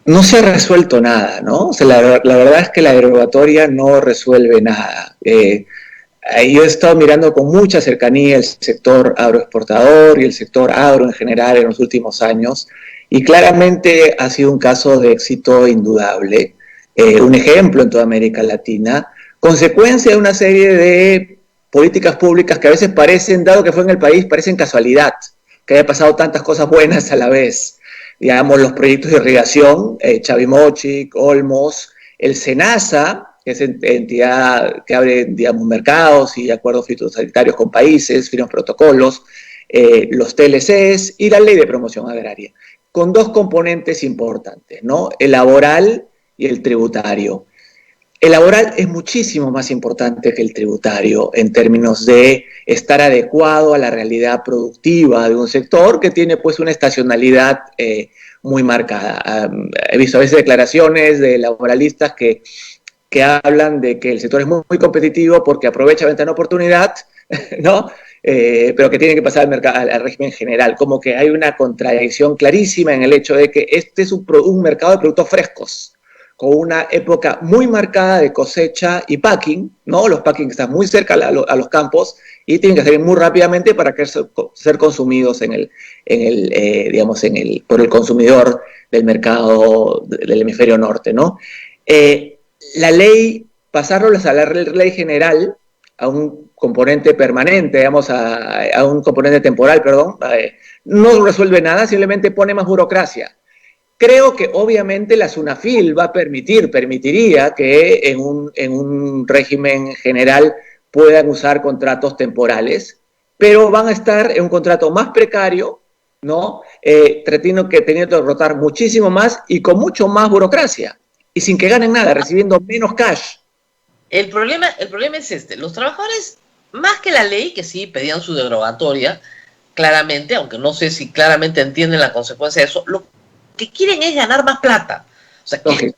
No se ha resuelto nada, ¿no? O sea, la verdad es que la derogatoria no resuelve nada. Yo he estado mirando con mucha cercanía el sector agroexportador y el sector agro en general en los últimos años, y claramente ha sido un caso de éxito indudable. Un ejemplo en toda América Latina, consecuencia de una serie de políticas públicas que a veces parecen, dado que fue en el país, parecen casualidad, que haya pasado tantas cosas buenas a la vez. Digamos, los proyectos de irrigación, Chavimochic, Olmos, el SENASA, que es entidad que abre, mercados y acuerdos fitosanitarios con países, firma protocolos, los TLCs y la Ley de Promoción Agraria, con dos componentes importantes, ¿no? El laboral y el tributario. El laboral es muchísimo más importante que el tributario en términos de estar adecuado a la realidad productiva de un sector que tiene pues una estacionalidad muy marcada. He visto a veces declaraciones de laboralistas que hablan de que el sector es muy competitivo porque aprovecha ventana oportunidad, ¿no? Pero que tiene que pasar al régimen general. Como que hay una contradicción clarísima en el hecho de que este es un mercado de productos frescos, con una época muy marcada de cosecha y packing, ¿no? Los packing están muy cerca a los campos y tienen que salir muy rápidamente para que ser consumidos por el consumidor del mercado del hemisferio norte, ¿no? La ley, pasarlo a la ley general, a un componente permanente, a un componente temporal, no resuelve nada, simplemente pone más burocracia. Creo que obviamente la SUNAFIL permitiría que en un régimen general puedan usar contratos temporales, pero van a estar en un contrato más precario, ¿no? Teniendo que rotar muchísimo más y con mucho más burocracia, y sin que ganen nada, recibiendo menos cash. El problema es este: los trabajadores, más que la ley, que sí pedían su derogatoria, claramente, aunque no sé si claramente entienden la consecuencia de eso, lo que quieren es ganar más plata. O sea, quieren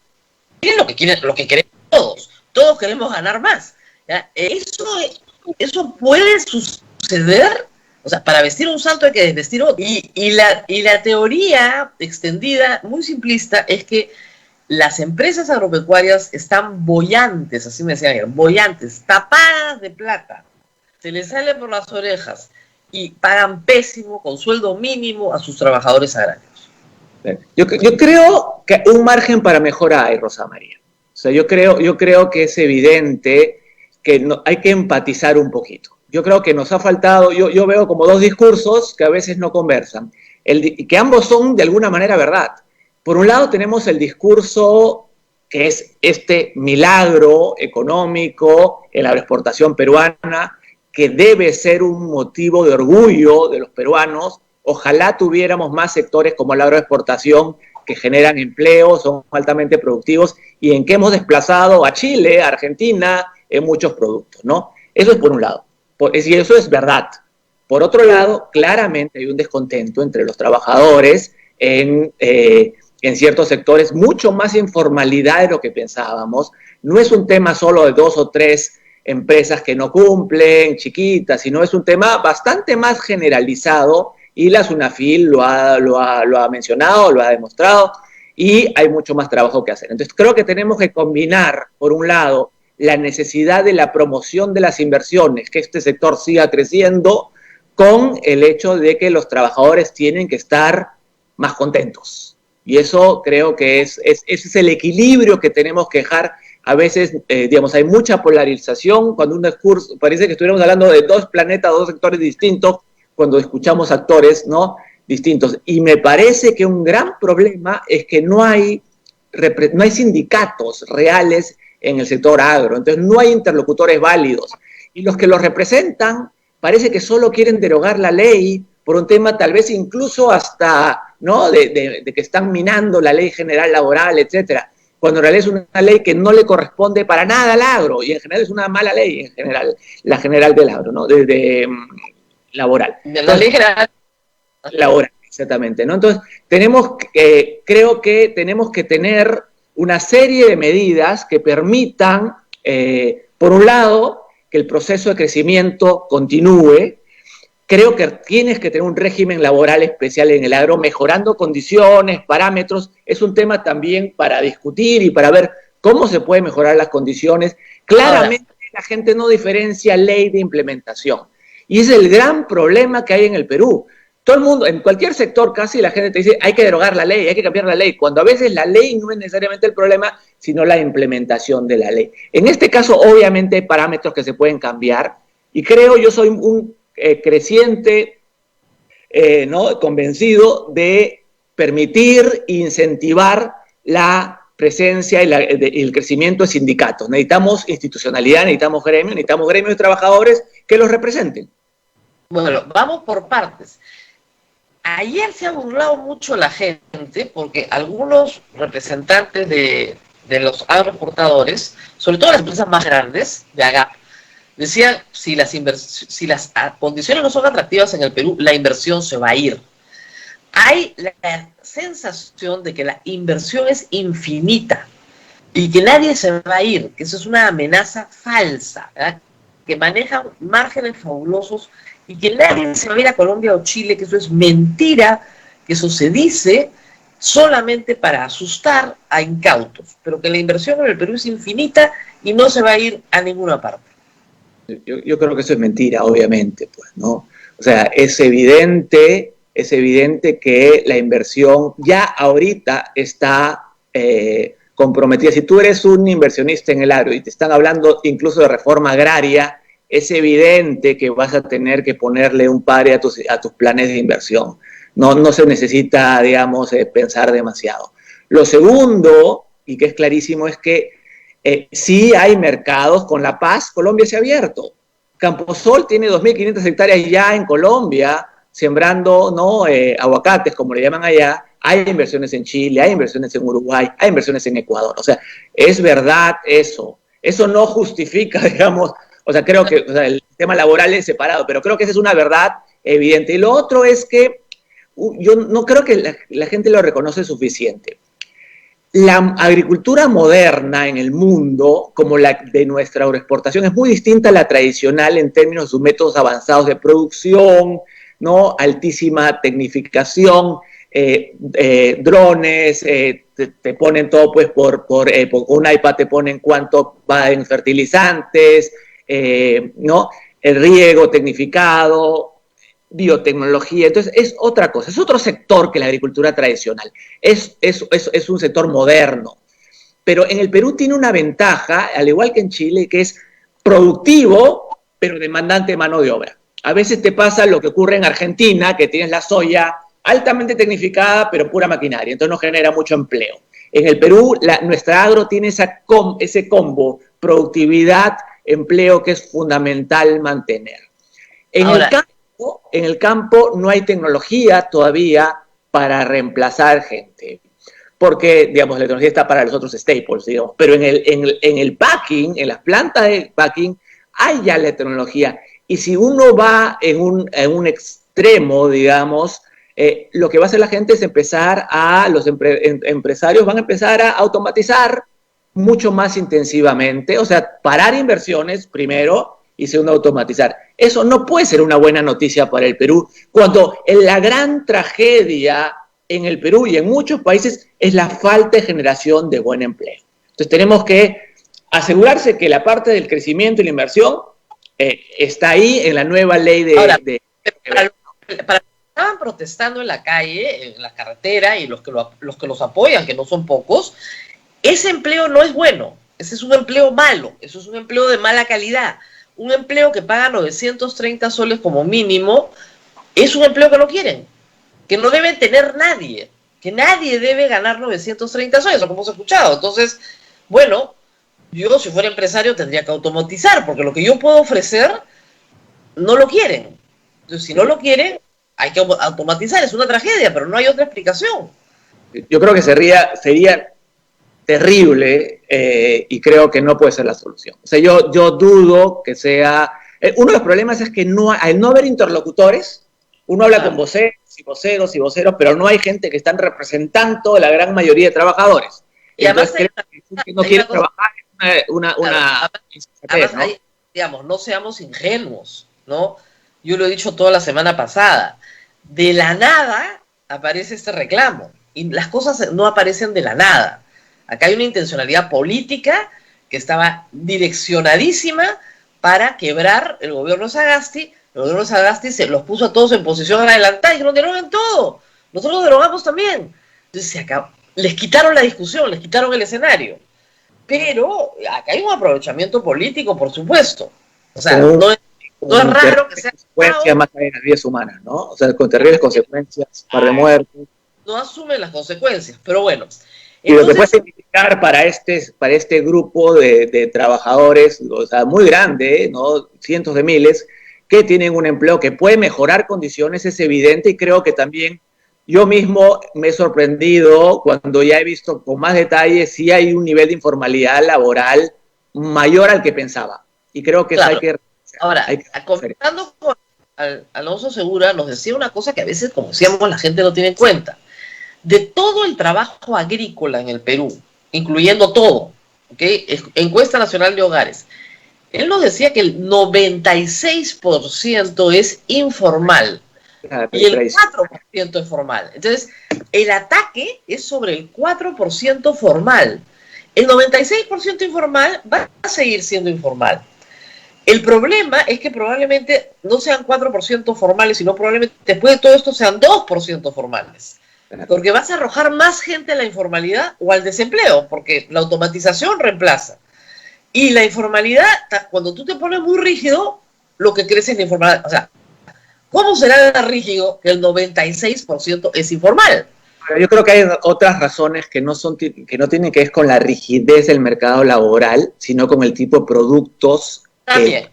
lo que queremos todos queremos ganar más, ¿ya? Eso puede suceder. O sea, para vestir un santo hay que desvestir otro. Y la teoría extendida, muy simplista, es que las empresas agropecuarias están bollantes, así me decían ayer, bollantes, tapadas de plata, se les sale por las orejas y pagan pésimo, con sueldo mínimo, a sus trabajadores agrarios. Yo creo que un margen para mejora hay, Rosa María. O sea, yo creo que es evidente que hay que empatizar un poquito. Yo creo que nos ha faltado, yo veo como dos discursos que a veces no conversan, que ambos son de alguna manera verdad. Por un lado tenemos el discurso que es este milagro económico en la agroexportación peruana, que debe ser un motivo de orgullo de los peruanos. Ojalá tuviéramos más sectores como la agroexportación que generan empleo, son altamente productivos y en que hemos desplazado a Chile, a Argentina, en muchos productos, ¿no? Eso es por un lado. Y eso es verdad. Por otro lado, claramente hay un descontento entre los trabajadores en ciertos sectores, mucho más informalidad de lo que pensábamos. No es un tema solo de 2 o 3 empresas que no cumplen, chiquitas, sino es un tema bastante más generalizado y la SUNAFIL lo ha mencionado, lo ha demostrado y hay mucho más trabajo que hacer. Entonces creo que tenemos que combinar, por un lado, la necesidad de la promoción de las inversiones, que este sector siga creciendo, con el hecho de que los trabajadores tienen que estar más contentos. Y eso creo que ese es el equilibrio que tenemos que dejar. A veces, digamos, hay mucha polarización cuando un discurso, parece que estuviéramos hablando de 2 planetas, 2 sectores distintos, cuando escuchamos actores, ¿no?, distintos. Y me parece que un gran problema es que no hay sindicatos reales en el sector agro, entonces no hay interlocutores válidos. Y los que los representan parece que solo quieren derogar la ley por un tema tal vez incluso hasta, ¿no?, de que están minando la ley general laboral, etcétera, cuando en realidad es una ley que no le corresponde para nada al agro, y en general es una mala ley, en general, la general del agro, ¿no?, laboral. De la ley general laboral, exactamente, ¿no? Entonces, creo que tenemos que tener una serie de medidas que permitan, por un lado, que el proceso de crecimiento continúe. Creo que tienes que tener un régimen laboral especial en el agro, mejorando condiciones, parámetros. Es un tema también para discutir y para ver cómo se pueden mejorar las condiciones. Claramente la gente no diferencia ley de implementación. Y es el gran problema que hay en el Perú. Todo el mundo, en cualquier sector casi, la gente te dice, hay que derogar la ley, hay que cambiar la ley, cuando a veces la ley no es necesariamente el problema, sino la implementación de la ley. En este caso, obviamente, hay parámetros que se pueden cambiar, y creo, yo soy un creciente, ¿no?, convencido de permitir e incentivar la presencia y el crecimiento de sindicatos. Necesitamos institucionalidad, necesitamos gremios de trabajadores que los representen. Bueno, vamos por partes. Ayer se ha burlado mucho la gente porque algunos representantes de los agroexportadores, sobre todo las empresas más grandes de AGAP, decían si las condiciones no son atractivas en el Perú, la inversión se va a ir. Hay la sensación de que la inversión es infinita y que nadie se va a ir, que eso es una amenaza falsa, ¿verdad?, que manejan márgenes fabulosos y que nadie se va a ir a Colombia o Chile, que eso es mentira, que eso se dice solamente para asustar a incautos, pero que la inversión en el Perú es infinita y no se va a ir a ninguna parte. Yo creo que eso es mentira, obviamente, pues, ¿no? O sea, es evidente que la inversión ya ahorita está comprometida. Si tú eres un inversionista en el agro y te están hablando incluso de reforma agraria, es evidente que vas a tener que ponerle un pare a tus planes de inversión. No se necesita, digamos, pensar demasiado. Lo segundo, y que es clarísimo, es que sí hay mercados. Con La Paz, Colombia se ha abierto. Camposol tiene 2.500 hectáreas ya en Colombia, sembrando, ¿no?, aguacates, como le llaman allá. Hay inversiones en Chile, hay inversiones en Uruguay, hay inversiones en Ecuador. O sea, es verdad eso. Eso no justifica, digamos, o sea, creo que el tema laboral es separado, pero creo que esa es una verdad evidente. Y lo otro es que yo no creo que la gente lo reconoce suficiente. La agricultura moderna en el mundo, como la de nuestra agroexportación, es muy distinta a la tradicional en términos de sus métodos avanzados de producción, ¿no?, altísima tecnificación, drones, te ponen todo pues por un iPad te ponen cuánto va en fertilizantes, ¿no? El riego tecnificado, biotecnología. Entonces es otra cosa, es otro sector que la agricultura tradicional. Es un sector moderno. Pero en el Perú tiene una ventaja, al igual que en Chile, que es productivo, pero demandante de mano de obra. A veces te pasa lo que ocurre en Argentina, que tienes la soya altamente tecnificada, pero pura maquinaria, entonces no genera mucho empleo. En el Perú, nuestra agro tiene ese combo, productividad, empleo, que es fundamental mantener. En el campo no hay tecnología todavía para reemplazar gente, porque, digamos, la tecnología está para los otros staples, digamos, pero en el packing, en las plantas de packing, hay ya la tecnología. Y si uno va en un extremo, digamos, lo que va a hacer la gente es los empresarios van a empezar a automatizar mucho más intensivamente, o sea, parar inversiones primero y segundo automatizar. Eso no puede ser una buena noticia para el Perú, cuando la gran tragedia en el Perú y en muchos países es la falta de generación de buen empleo. Entonces tenemos que asegurarse que la parte del crecimiento y la inversión está ahí en la nueva ley de... Ahora, para los que estaban protestando en la calle, en la carretera, y los que los apoyan, que no son pocos, ese empleo no es bueno, ese es un empleo malo, eso es un empleo de mala calidad, un empleo que paga 930 soles como mínimo, es un empleo que no quieren, que no debe tener nadie, que nadie debe ganar 930 soles, como hemos escuchado. Entonces, bueno, yo si fuera empresario tendría que automatizar, porque lo que yo puedo ofrecer no lo quieren. Entonces, si no lo quieren, hay que automatizar. Es una tragedia, pero no hay otra explicación. Yo creo que sería terrible y creo que no puede ser la solución. O sea, yo dudo que sea... uno de los problemas es que al no haber interlocutores, uno habla con voceros, pero no hay gente que están representando la gran mayoría de trabajadores. Y además que no quieren trabajar además, digamos, no seamos ingenuos, ¿no? Yo lo he dicho toda la semana pasada. De la nada aparece este reclamo. Y las cosas no aparecen de la nada. Acá hay una intencionalidad política que estaba direccionadísima para quebrar el gobierno de Sagasti. El gobierno de Sagasti se los puso a todos en posición adelantada y dijeron: deroguen todo. Nosotros lo derogamos también. Entonces se acabó. Les quitaron la discusión, les quitaron el escenario. Pero acá hay un aprovechamiento político, por supuesto. O sea, no es raro que sea... consecuencias más allá de las vidas humanas, ¿no? O sea, con terribles consecuencias, par de muertos. No asumen las consecuencias, pero bueno. Y entonces, lo que puede significar para este grupo de trabajadores, o sea, muy grande, ¿no? Cientos de miles, que tienen un empleo que puede mejorar condiciones, es evidente, y creo que también yo mismo me he sorprendido cuando ya he visto con más detalle si hay un nivel de informalidad laboral mayor al que pensaba. Y creo que claro. Eso hay que... Ahora, conversando con Alonso Segura, nos decía una cosa que a veces, como decíamos, la gente no tiene en cuenta. De todo el trabajo agrícola en el Perú, incluyendo todo, ¿okay? Encuesta Nacional de Hogares, él nos decía que el 96% es informal. Y el 4% es formal. Entonces, el ataque es sobre el 4% formal. El 96% informal va a seguir siendo informal. El problema es que probablemente no sean 4% formales, sino probablemente después de todo esto sean 2% formales. Porque vas a arrojar más gente a la informalidad o al desempleo, porque la automatización reemplaza. Y la informalidad, cuando tú te pones muy rígido, lo que crece es la informalidad. O sea, ¿cómo será rígido que el 96% es informal? Yo creo que hay otras razones que no tienen que ver con la rigidez del mercado laboral, sino con el tipo de productos. También.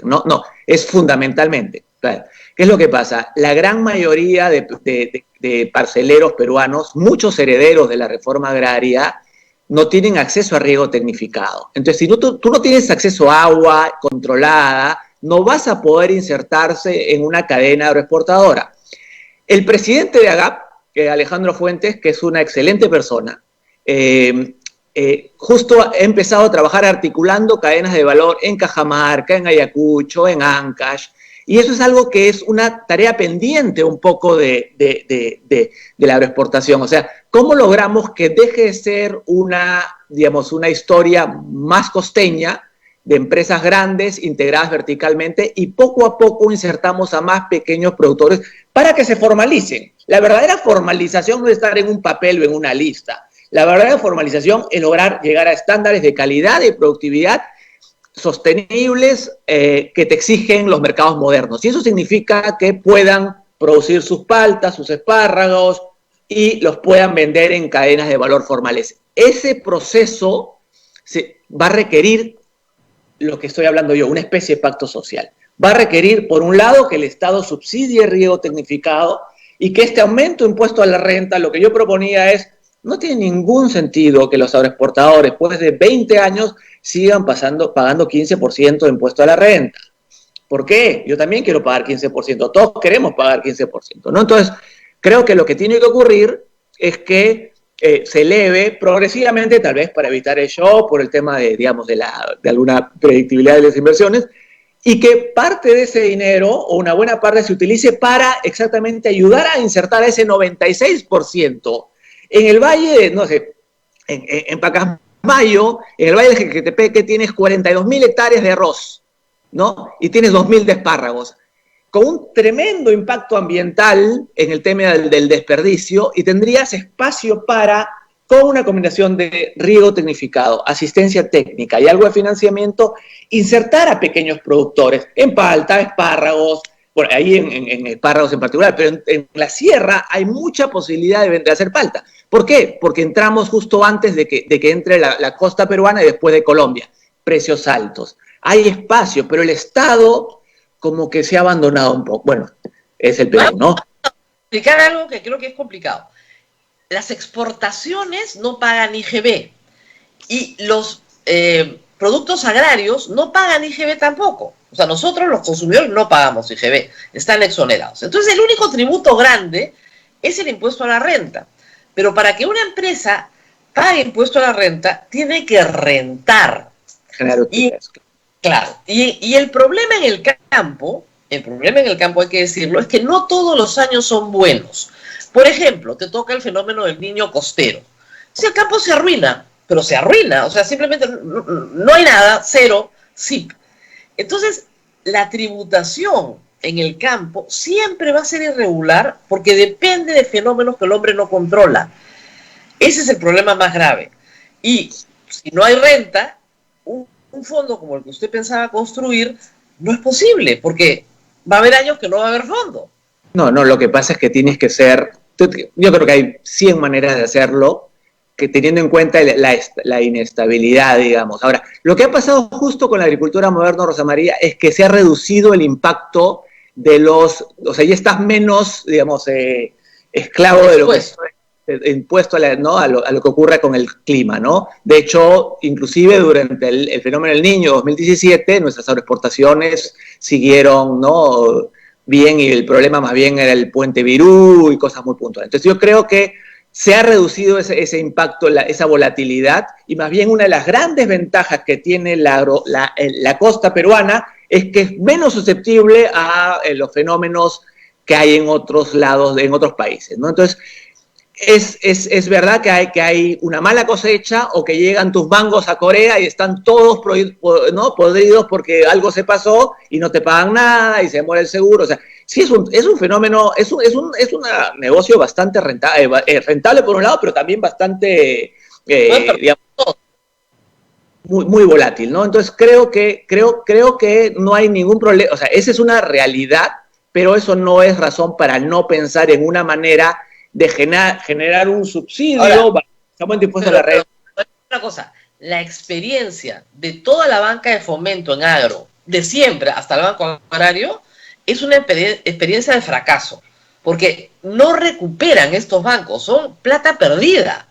No, es fundamentalmente. Claro. ¿Qué es lo que pasa? La gran mayoría de parceleros peruanos, muchos herederos de la reforma agraria, no tienen acceso a riego tecnificado. Entonces, si tú no tienes acceso a agua controlada, no vas a poder insertarse en una cadena agroexportadora. El presidente de AGAP, Alejandro Fuentes, que es una excelente persona, justo ha empezado a trabajar articulando cadenas de valor en Cajamarca, en Ayacucho, en Ancash, Y eso es algo que es una tarea pendiente un poco de la agroexportación. O sea, ¿cómo logramos que deje de ser digamos, una historia más costeña de empresas grandes integradas verticalmente y poco a poco insertamos a más pequeños productores para que se formalicen? La verdadera formalización no es estar en un papel o en una lista. La verdadera formalización es lograr llegar a estándares de calidad y productividad sostenibles que te exigen los mercados modernos. Y eso significa que puedan producir sus paltas, sus espárragos y los puedan vender en cadenas de valor formales. Ese proceso va a requerir lo que estoy hablando yo, una especie de pacto social. Va a requerir, por un lado, que el Estado subsidie el riego tecnificado y que este aumento de impuesto a la renta, lo que yo proponía es, no tiene ningún sentido que los agroexportadores, después de 20 años, sigan pagando 15% de impuesto a la renta. ¿Por qué? Yo también quiero pagar 15%, todos queremos pagar 15%, ¿no? Entonces, creo que lo que tiene que ocurrir es que se eleve progresivamente, tal vez para evitar el shock, por el tema de alguna predictibilidad de las inversiones, y que parte de ese dinero, o una buena parte, se utilice para exactamente ayudar a insertar a ese 96%. En el valle, no sé, en Pacasmayo, en el valle de Jequetepeque tienes 42.000 hectáreas de arroz, ¿no? Y tienes 2.000 de espárragos, con un tremendo impacto ambiental en el tema del desperdicio, y tendrías espacio para, con una combinación de riego tecnificado, asistencia técnica y algo de financiamiento, insertar a pequeños productores en palta, espárragos, bueno, ahí en espárragos en particular, pero en la sierra hay mucha posibilidad de hacer palta. ¿Por qué? Porque entramos justo antes de que entre la costa peruana y después de Colombia. Precios altos. Hay espacio, pero el Estado como que se ha abandonado un poco. Bueno, es el Perú, ¿no? Explicar algo que creo que es complicado. Las exportaciones no pagan IGB y los productos agrarios no pagan IGB tampoco. O sea, nosotros los consumidores no pagamos IGB, están exonerados. Entonces, el único tributo grande es el impuesto a la renta. Pero para que una empresa pague impuesto a la renta, tiene que rentar. Claro, y el problema en el campo hay que decirlo, es que no todos los años son buenos. Por ejemplo, te toca el fenómeno del niño costero. Si el campo se arruina, pero se arruina, o sea, simplemente no hay nada, cero, sí. Entonces, la tributación en el campo siempre va a ser irregular porque depende de fenómenos que el hombre no controla. Ese es el problema más grave. Y si no hay renta, un fondo como el que usted pensaba construir no es posible, porque va a haber años que no va a haber fondo. No, lo que pasa es que tienes que ser, yo creo que hay 100 maneras de hacerlo, que teniendo en cuenta la inestabilidad, digamos. Ahora, lo que ha pasado justo con la agricultura moderna, Rosa María, es que se ha reducido el impacto de o sea, ya estás menos, digamos, esclavo de lo que es impuesto a lo que ocurre con el clima, ¿no? De hecho, inclusive durante el fenómeno del Niño 2017, nuestras agroexportaciones siguieron, ¿no?, bien, y el problema más bien era el puente Virú y cosas muy puntuales. Entonces yo creo que se ha reducido ese impacto, esa volatilidad, y más bien una de las grandes ventajas que tiene la costa peruana es que es menos susceptible a los fenómenos que hay en otros lados, en otros países, ¿no? Entonces, es verdad que hay una mala cosecha, o que llegan tus mangos a Corea y están todos podridos porque algo se pasó y no te pagan nada y se muere el seguro. O sea, sí es un fenómeno, es un negocio bastante rentable por un lado, pero también bastante, digamos, muy volátil, ¿no? Entonces creo que no hay ningún problema. O sea, esa es una realidad, pero eso no es razón para no pensar en una manera de generar un subsidio, estamos impuestos a la red. Una cosa, la experiencia de toda la banca de fomento en agro, de siempre hasta el Banco Agrario, es una experiencia de fracaso, porque no recuperan estos bancos, son plata perdida.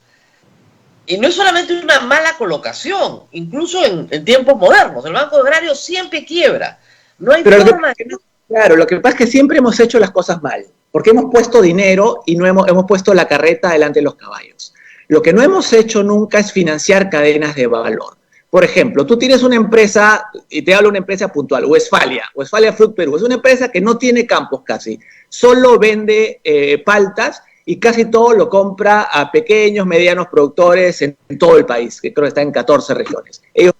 Y no es solamente una mala colocación, incluso en tiempos modernos, el Banco Agrario siempre quiebra. No hay forma de... Claro, lo que pasa es que siempre hemos hecho las cosas mal, porque hemos puesto dinero y no hemos puesto la carreta delante de los caballos. Lo que no hemos hecho nunca es financiar cadenas de valor. Por ejemplo, tú tienes una empresa, y te hablo de una empresa puntual, Westfalia Fruit Perú, es una empresa que no tiene campos casi, solo vende paltas y casi todo lo compra a pequeños, medianos productores en todo el país, que creo que está en 14 regiones. Ellos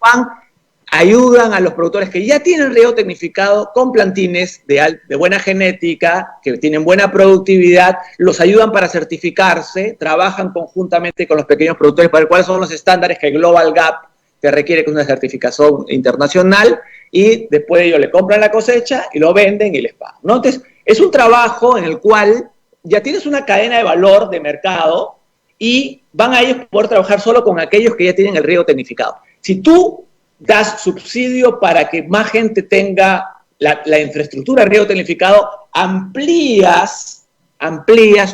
ayudan a los productores que ya tienen riego tecnificado con plantines de buena genética, que tienen buena productividad, los ayudan para certificarse, trabajan conjuntamente con los pequeños productores para ver cuáles son los estándares que Global Gap te requiere, que es una certificación internacional, y después ellos le compran la cosecha y lo venden y les pagan, ¿no? Entonces, es un trabajo en el cual ya tienes una cadena de valor de mercado y van a ellos poder trabajar solo con aquellos que ya tienen el riego tecnificado. Si tú das subsidio para que más gente tenga la infraestructura de riego tecnificado, amplías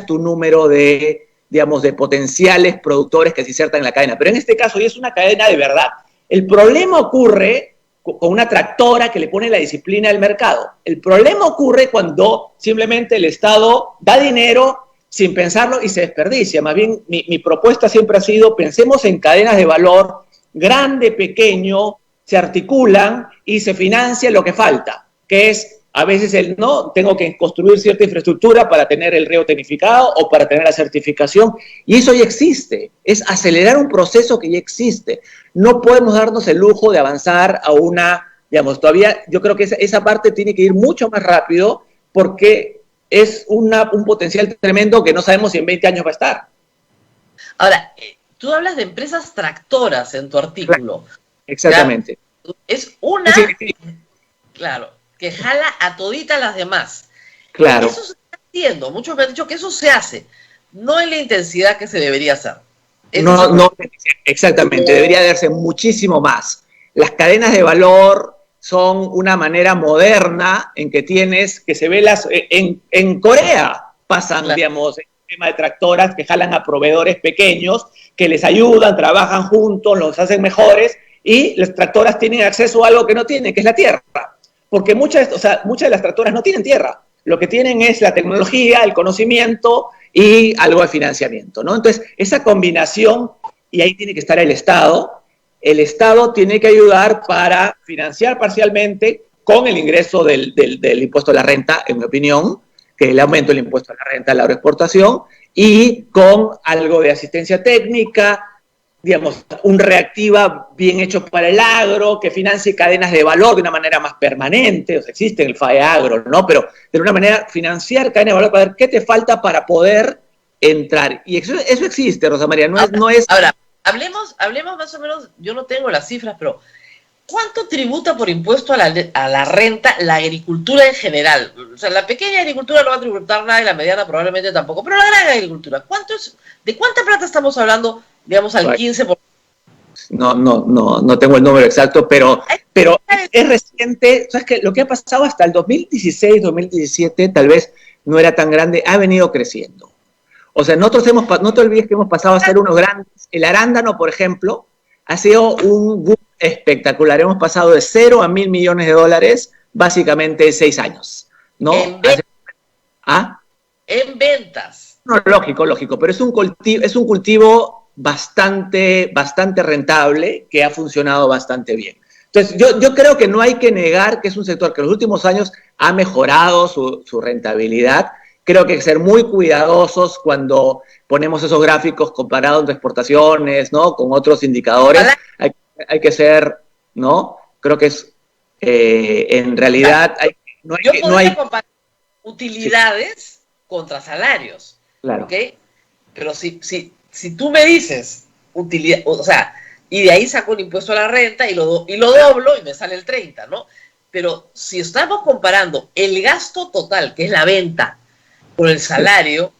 tu número de, digamos, de potenciales productores que se insertan en la cadena. Pero en este caso ya es una cadena de verdad. El problema ocurre con una tractora que le pone la disciplina al mercado. El problema ocurre cuando simplemente el Estado da dinero sin pensarlo y se desperdicia. Más bien, mi propuesta siempre ha sido, pensemos en cadenas de valor, grande, pequeño, se articulan y se financia lo que falta, que es a veces tengo que construir cierta infraestructura para tener el riego tecnificado o para tener la certificación, y eso ya existe, es acelerar un proceso que ya existe. No podemos darnos el lujo de avanzar a digamos, todavía yo creo que esa parte tiene que ir mucho más rápido porque es un potencial tremendo que no sabemos si en 20 años va a estar. Ahora, tú hablas de empresas tractoras en tu artículo. Exactamente. ¿Ya? Es una, sí. Claro, que jala a toditas las demás. Claro. Eso se está haciendo. Muchos me han dicho que eso se hace, no en la intensidad que se debería hacer. No, exactamente, debería darse muchísimo más. Las cadenas de valor son una manera moderna en que se ve en Corea pasan, claro, digamos, el tema de tractoras que jalan a proveedores pequeños, que les ayudan, trabajan juntos, los hacen mejores, y las tractoras tienen acceso a algo que no tienen, que es la tierra. Porque muchas de las tractoras no tienen tierra. Lo que tienen es la tecnología, el conocimiento y algo de financiamiento, ¿no? Entonces, esa combinación, y ahí tiene que estar el Estado. El Estado tiene que ayudar para financiar parcialmente con el ingreso del impuesto a la renta, en mi opinión, que el aumento del impuesto a la renta, a la agroexportación, y con algo de asistencia técnica, digamos, un reactiva bien hecho para el agro, que financie cadenas de valor de una manera más permanente. O sea, existe el FAE Agro, ¿no? Pero de una manera financiar cadenas de valor para ver qué te falta para poder entrar. Y eso existe, Rosa María, no es... Ahora, hablemos más o menos, yo no tengo las cifras, pero ¿cuánto tributa por impuesto a la renta la agricultura en general? O sea, la pequeña agricultura no va a tributar nada y la mediana probablemente tampoco, pero la gran agricultura, ¿de cuánta plata estamos hablando, digamos, al 15%? No tengo el número exacto, pero es reciente. ¿Sabes qué? Lo que ha pasado hasta el 2016, 2017, tal vez no era tan grande, ha venido creciendo. O sea, no te olvides que hemos pasado a ser unos grandes. El arándano, por ejemplo, ha sido un boom espectacular. Hemos pasado de 0 a 1.000 millones de dólares, básicamente en 6 años, ¿no? En ventas. No, lógico, pero es un cultivo bastante rentable, que ha funcionado bastante bien. Entonces, yo creo que no hay que negar que es un sector que en los últimos años ha mejorado su rentabilidad. Creo que hay que ser muy cuidadosos cuando ponemos esos gráficos comparados entre exportaciones, ¿no? Con otros indicadores. Hay que ser, ¿no? Creo que es, en realidad, no hay comparar utilidades contra salarios. Claro. ¿Ok? Pero si tú me dices utilidad, o sea, y de ahí saco el impuesto a la renta y lo doblo y me sale el 30, ¿no? Pero si estamos comparando el gasto total, que es la venta, con el salario,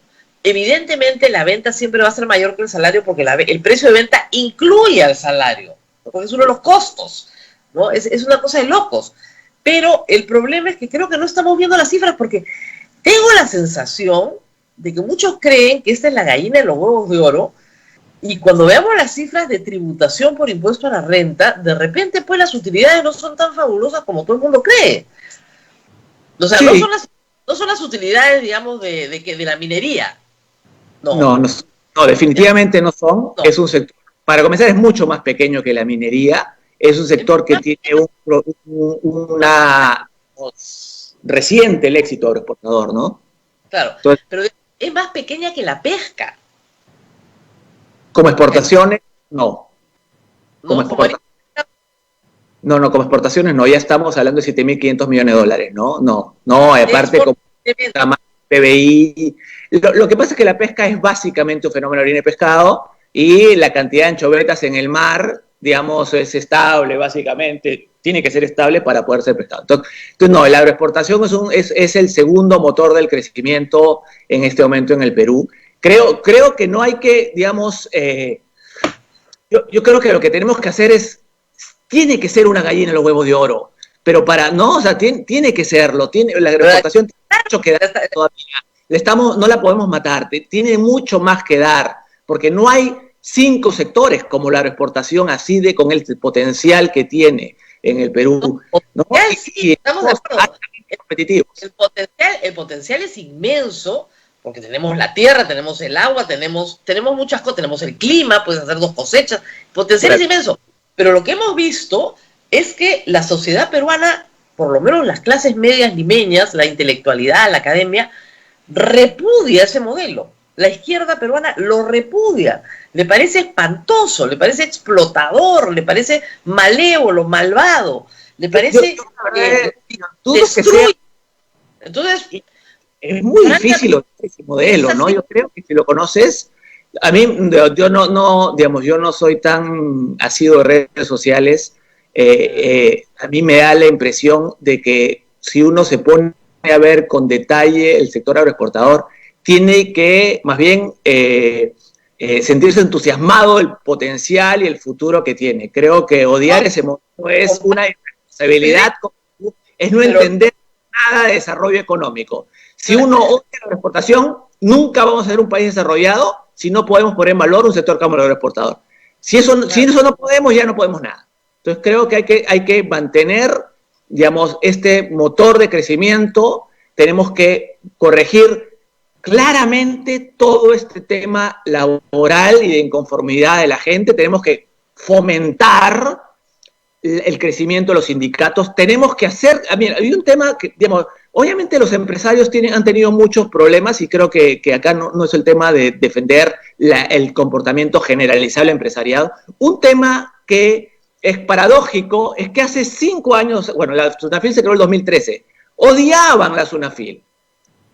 evidentemente la venta siempre va a ser mayor que el salario porque el precio de venta incluye al salario, porque es uno de los costos, ¿no? Es una cosa de locos. Pero el problema es que creo que no estamos viendo las cifras porque tengo la sensación de que muchos creen que esta es la gallina de los huevos de oro, y cuando veamos las cifras de tributación por impuesto a la renta, de repente pues las utilidades no son tan fabulosas como todo el mundo cree. O sea, sí, no son las utilidades, digamos, de la minería. No, definitivamente no son. No. Es un sector, para comenzar, es mucho más pequeño que la minería. es un sector que tiene una reciente el éxito agroexportador, ¿no? Claro, Entonces, pero es más pequeña que la pesca. como exportaciones, no. Como ¿No? Como exportaciones. No, como exportaciones no, ya estamos hablando de 7.500 millones de dólares, ¿no? No, aparte como PBI. Lo que pasa es que la pesca es básicamente un fenómeno de orina de pescado y la cantidad de anchovetas en el mar, digamos, es estable básicamente, tiene que ser estable para poder ser pescado. Entonces no, la agroexportación es el segundo motor del crecimiento en este momento en el Perú. Creo que no hay que, digamos, yo creo que lo que tenemos que hacer tiene que ser una gallina en los huevos de oro, pero no, o sea, tiene que serlo, la agroexportación tiene mucho que dar todavía, no la podemos matar, tiene mucho más que dar, porque no hay 5 sectores como la agroexportación así con el potencial que tiene en el Perú, ¿no? Sí, estamos de acuerdo. Competitivos. El potencial es inmenso, porque tenemos la tierra, tenemos el agua, tenemos muchas cosas, tenemos el clima, puedes hacer 2 cosechas, el potencial es inmenso. Pero lo que hemos visto es que la sociedad peruana, por lo menos las clases medias limeñas, la intelectualidad, la academia, repudia ese modelo. La izquierda peruana lo repudia. Le parece espantoso, le parece explotador, le parece malévolo, malvado, le parece destruye. Entonces, es muy difícil ese modelo, ¿no? Yo creo que si lo conoces, a mí, yo no soy tan asiduo de redes sociales. A mí me da la impresión de que si uno se pone a ver con detalle el sector agroexportador, tiene que más bien sentirse entusiasmado del potencial y el futuro que tiene. Creo que odiar ese modelo es una irresponsabilidad, es no entender nada de desarrollo económico. Si uno odia la agroexportación, nunca vamos a ser un país desarrollado si no podemos poner en valor un sector como el agroexportador. Si eso no podemos, ya no podemos nada. Entonces creo que hay que mantener, digamos, este motor de crecimiento. Tenemos que corregir claramente todo este tema laboral y de inconformidad de la gente. Tenemos que fomentar el crecimiento de los sindicatos. Tenemos que hacer, mira, hay un tema que, digamos, obviamente los empresarios han tenido muchos problemas y creo que acá no es el tema de defender el comportamiento generalizado del empresariado. Un tema que es paradójico es que hace 5 años, bueno, la SUNAFIL se creó en el 2013, odiaban la SUNAFIL.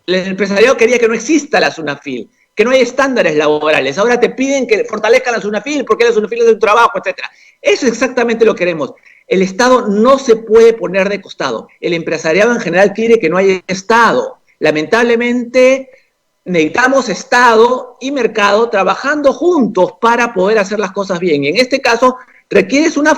El empresariado quería que no exista la SUNAFIL, que no hay estándares laborales. Ahora te piden que fortalezcan la SUNAFIL porque la SUNAFIL es un trabajo, etc. Eso es exactamente lo que queremos. El Estado no se puede poner de costado. El empresariado en general quiere que no haya Estado. Lamentablemente, necesitamos Estado y mercado trabajando juntos para poder hacer las cosas bien. Y en este caso, requieres una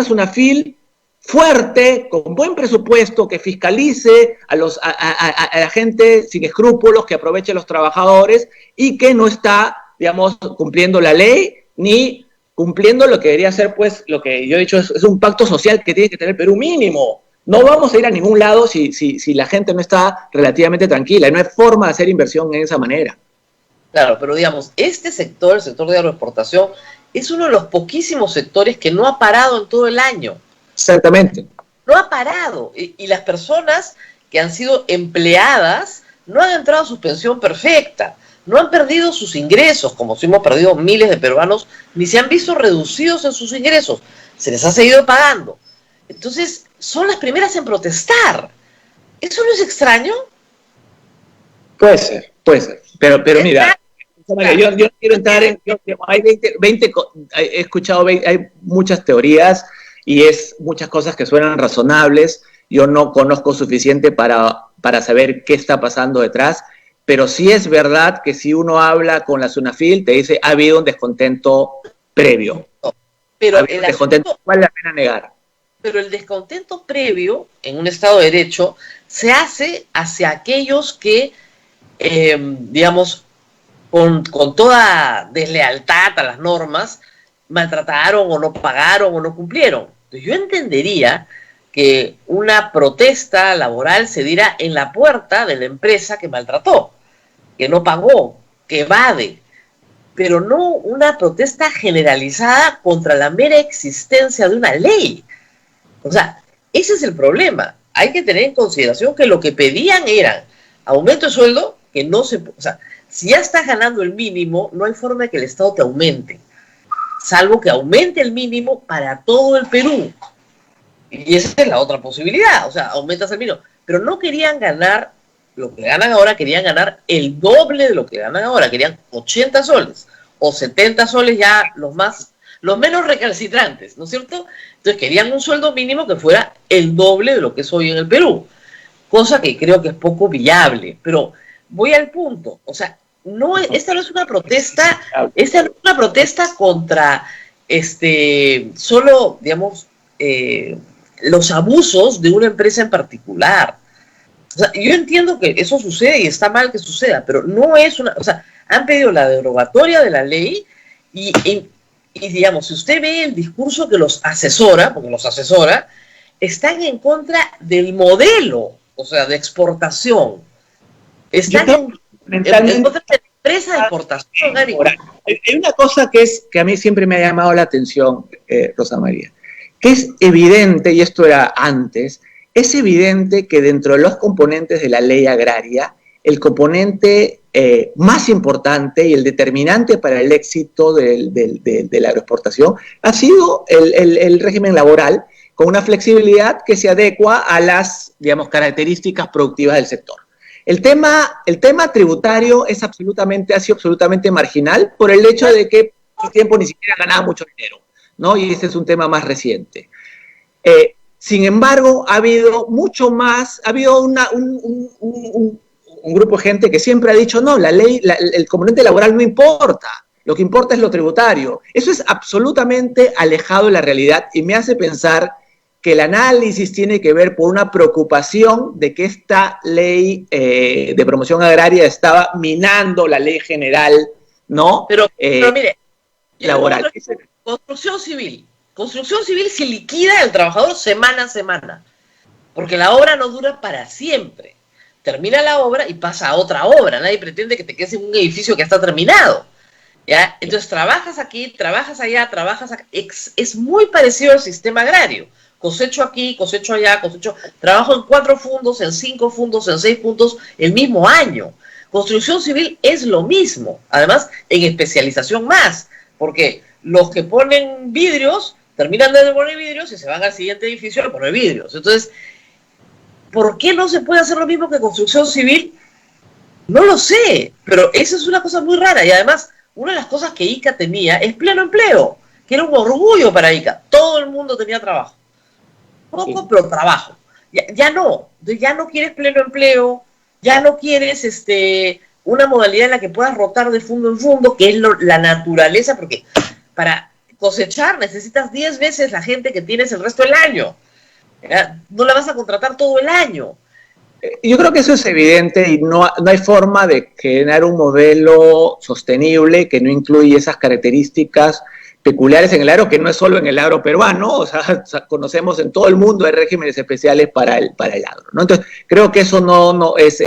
SUNAFIL fuerte, con buen presupuesto, que fiscalice a la gente sin escrúpulos, que aproveche a los trabajadores y que no está, digamos, cumpliendo la ley ni cumpliendo lo que debería ser, pues, lo que yo he dicho, es un pacto social que tiene que tener Perú mínimo. No vamos a ir a ningún lado si la gente no está relativamente tranquila. No hay forma de hacer inversión en esa manera. Claro, pero digamos, este sector, el sector de agroexportación, es uno de los poquísimos sectores que no ha parado en todo el año. Exactamente. No ha parado. Y las personas que han sido empleadas no han entrado a su pensión perfecta. No han perdido sus ingresos, como si hemos perdido miles de peruanos, ni se han visto reducidos en sus ingresos. Se les ha seguido pagando. Entonces, son las primeras en protestar. ¿Eso no es extraño? Puede ser. Pero mira, yo quiero entrar en... Hay 20 he escuchado, hay muchas teorías y muchas cosas que suenan razonables. Yo no conozco suficiente para saber qué está pasando detrás. Pero sí es verdad que si uno habla con la SUNAFIL, te dice, ha habido un descontento previo. Pero el descontento vale la pena negar. Pero el descontento previo, en un Estado de Derecho, se hace hacia aquellos que, digamos, con toda deslealtad a las normas, maltrataron o no pagaron o no cumplieron. Entonces, yo entendería que una protesta laboral se diera en la puerta de la empresa que maltrató, que no pagó, que evade. pero no una protesta generalizada contra la mera existencia de una ley. O sea, ese es el problema. Hay que tener en consideración que lo que pedían eran aumento de sueldo, que no se... O sea, si ya estás ganando el mínimo, no hay forma de que el Estado te aumente, salvo que aumente el mínimo para todo el Perú. Y esa es la otra posibilidad, o sea, aumentas el mínimo. Pero no querían ganar lo que ganan ahora, querían ganar el doble de lo que ganan ahora, querían 80 soles o 70 soles ya los menos recalcitrantes, ¿no es cierto? Entonces querían un sueldo mínimo que fuera el doble de lo que es hoy en el Perú, cosa que creo que es poco viable, pero voy al punto, o sea, esta no es una protesta, contra solo, digamos, los abusos de una empresa en particular. O sea, yo entiendo que eso sucede y está mal que suceda, pero no es una... O sea, han pedido la derogatoria de la ley y digamos, si usted ve el discurso que los asesora, porque los asesora, están en contra del modelo, o sea, de exportación. Están en contra de la empresa de exportación. Hay una cosa que a mí siempre me ha llamado la atención, Rosa María, que es evidente, y esto era antes, es evidente que dentro de los componentes de la ley agraria, el componente más importante y el determinante para el éxito de la agroexportación ha sido el régimen laboral, con una flexibilidad que se adecua a las, digamos, características productivas del sector. El tema tributario ha sido absolutamente marginal por el hecho de que por tiempo ni siquiera ganaba mucho dinero, ¿no? Y ese es un tema más reciente. Sin embargo, ha habido mucho más, ha habido un grupo de gente que siempre ha dicho, no, el componente laboral no importa, lo que importa es lo tributario. Eso es absolutamente alejado de la realidad y me hace pensar que el análisis tiene que ver por una preocupación de que esta ley de promoción agraria estaba minando la ley general, ¿no? Pero mire, laboral. Construcción civil se liquida al trabajador semana a semana, porque la obra no dura para siempre. Termina la obra y pasa a otra obra. Nadie pretende que te quedes en un edificio que está terminado, ¿ya? Entonces trabajas aquí, trabajas allá, trabajas acá. Es muy parecido al sistema agrario. Cosecho aquí, cosecho allá, trabajo en 4 fundos, en 5 fundos, en 6 puntos el mismo año. Construcción civil es lo mismo, además en especialización más, porque los que ponen vidrios terminan de poner vidrios y se van al siguiente edificio a poner vidrios. Entonces, ¿por qué no se puede hacer lo mismo que construcción civil? No lo sé, pero esa es una cosa muy rara. Y además, una de las cosas que ICA tenía es pleno empleo, que era un orgullo para ICA. Todo el mundo tenía trabajo. Poco, pero trabajo. Ya no quieres pleno empleo, ya no quieres una modalidad en la que puedas rotar de fondo en fondo, que es la naturaleza, porque para cosechar necesitas 10 veces la gente que tienes el resto del año. No la vas a contratar todo el año. Yo creo que eso es evidente y no hay forma de generar un modelo sostenible que no incluya esas características peculiares en el agro, que no es solo en el agro peruano, o sea, conocemos en todo el mundo hay regímenes especiales para el agro, ¿no? Entonces, creo que eso no es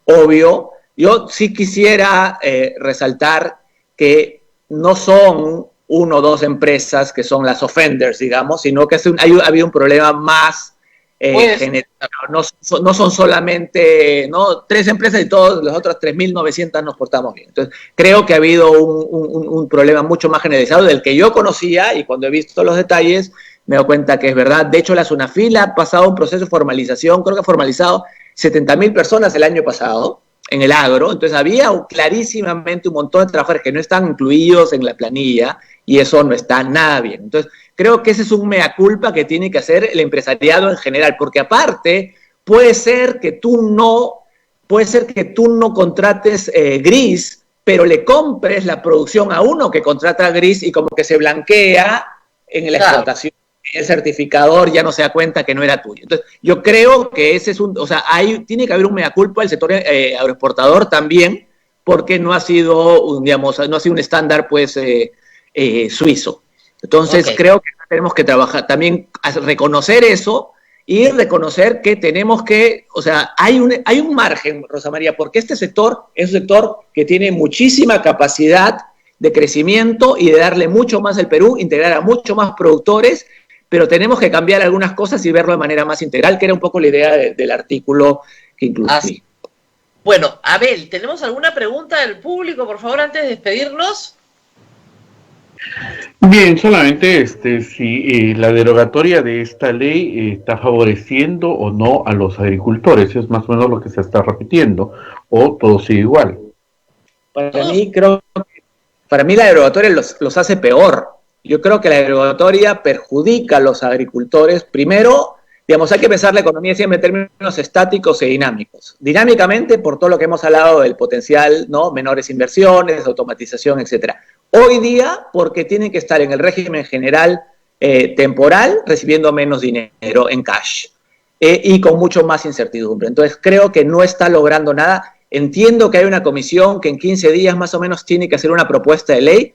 obvio. Yo sí quisiera resaltar que no son 1 o 2 empresas que son las offenders, digamos, sino que ha habido un problema más general. No son solamente 3 empresas y todas las otras 3.900 nos portamos bien. Entonces, creo que ha habido un problema mucho más generalizado del que yo conocía y cuando he visto los detalles me doy cuenta que es verdad. De hecho, la SUNAFIL ha pasado un proceso de formalización, creo que ha formalizado 70.000 personas el año pasado en el agro, entonces había clarísimamente un montón de trabajadores que no están incluidos en la planilla y eso no está nada bien. Entonces, creo que ese es un mea culpa que tiene que hacer el empresariado en general, porque aparte puede ser que tú no contrates gris, pero le compres la producción a uno que contrata gris y como que se blanquea en la explotación. El certificador ya no se da cuenta que no era tuyo. Entonces, yo creo que ese es tiene que haber un mea culpa del sector agroexportador también, porque no ha sido un estándar, pues, suizo. Entonces, creo que tenemos que trabajar también, reconocer eso y reconocer que tenemos que, o sea, hay un margen, Rosa María, porque este sector es un sector que tiene muchísima capacidad de crecimiento y de darle mucho más al Perú, integrar a mucho más productores, pero tenemos que cambiar algunas cosas y verlo de manera más integral, que era un poco la idea del artículo que incluí. Bueno, Abel, ¿tenemos alguna pregunta del público, por favor, antes de despedirnos? Bien, solamente si la derogatoria de esta ley está favoreciendo o no a los agricultores, es más o menos lo que se está repitiendo, o todo sigue igual. Para mí la derogatoria los hace peor. Yo creo que la derogatoria perjudica a los agricultores. Primero, digamos, hay que pensar la economía siempre en términos estáticos e dinámicos. Dinámicamente, por todo lo que hemos hablado del potencial, ¿no? Menores inversiones, automatización, etcétera. Hoy día, porque tienen que estar en el régimen general temporal, recibiendo menos dinero en cash y con mucho más incertidumbre. Entonces, creo que no está logrando nada. Entiendo que hay una comisión que en 15 días más o menos tiene que hacer una propuesta de ley.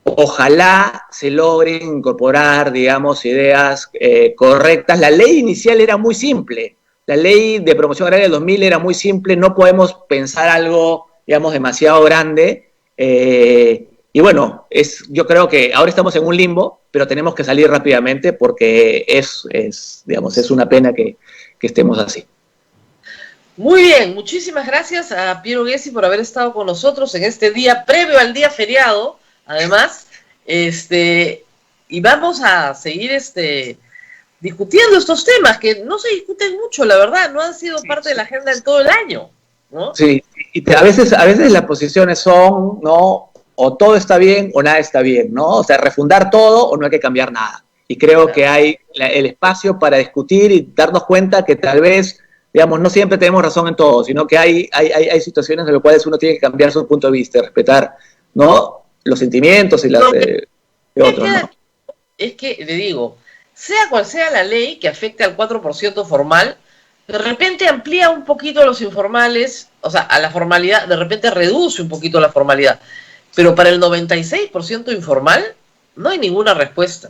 Ojalá se logren incorporar, digamos, ideas correctas. La ley inicial era muy simple. La ley de promoción agraria del 2000 era muy simple. No podemos pensar algo, digamos, demasiado grande. Y bueno, yo creo que ahora estamos en un limbo, pero tenemos que salir rápidamente porque digamos, es una pena que estemos así. Muy bien, muchísimas gracias a Piero Gessi por haber estado con nosotros en este día previo al día feriado, además, y vamos a seguir discutiendo estos temas que no se discuten mucho, la verdad, no han sido parte de la agenda en todo el año, ¿no? Sí, y a veces las posiciones son, ¿no? O todo está bien o nada está bien, ¿no? O sea, refundar todo o no hay que cambiar nada. Y creo que hay el espacio para discutir y darnos cuenta que tal vez, digamos, no siempre tenemos razón en todo, sino que hay situaciones en las cuales uno tiene que cambiar su punto de vista, respetar, ¿no? Los sentimientos y las de otros, ¿no? Es que, le digo, sea cual sea la ley que afecte al 4% formal, de repente amplía un poquito los informales, o sea, a la formalidad, de repente reduce un poquito la formalidad. Pero para el 96% informal no hay ninguna respuesta.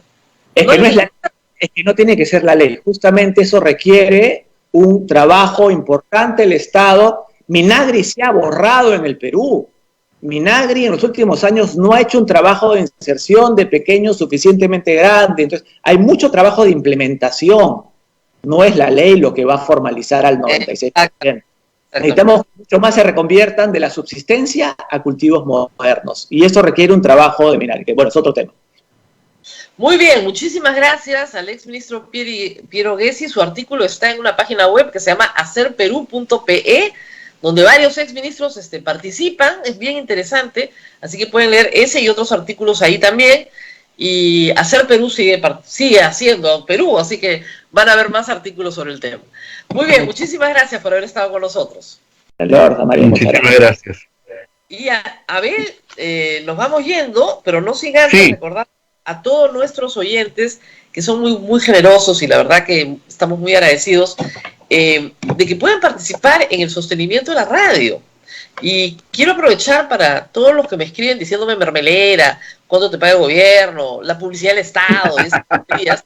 Es que no tiene que ser la ley. Justamente eso requiere un trabajo importante del Estado. Minagri se ha borrado en el Perú. Minagri en los últimos años no ha hecho un trabajo de inserción de pequeños suficientemente grande. Entonces, hay mucho trabajo de implementación. No es la ley lo que va a formalizar al 96%. Necesitamos que mucho más se reconviertan de la subsistencia a cultivos modernos. Y eso requiere un trabajo de Minagri, que bueno, es otro tema. Muy bien, muchísimas gracias al exministro Piero Gessi. Su artículo está en una página web que se llama hacerperú.pe, donde varios exministros participan. Es bien interesante, así que pueden leer ese y otros artículos ahí también. Y Hacer Perú sigue haciendo Perú, así que van a haber más artículos sobre el tema. Muy bien, muchísimas gracias por haber estado con nosotros. Muchísimas gracias. Y a ver, nos vamos yendo, pero no sin antes recordar a todos nuestros oyentes que son muy, muy generosos y la verdad que estamos muy agradecidos de que puedan participar en el sostenimiento de la radio. Y quiero aprovechar para todos los que me escriben diciéndome mermelera, cuánto te paga el gobierno, la publicidad del Estado, y esas tonterías.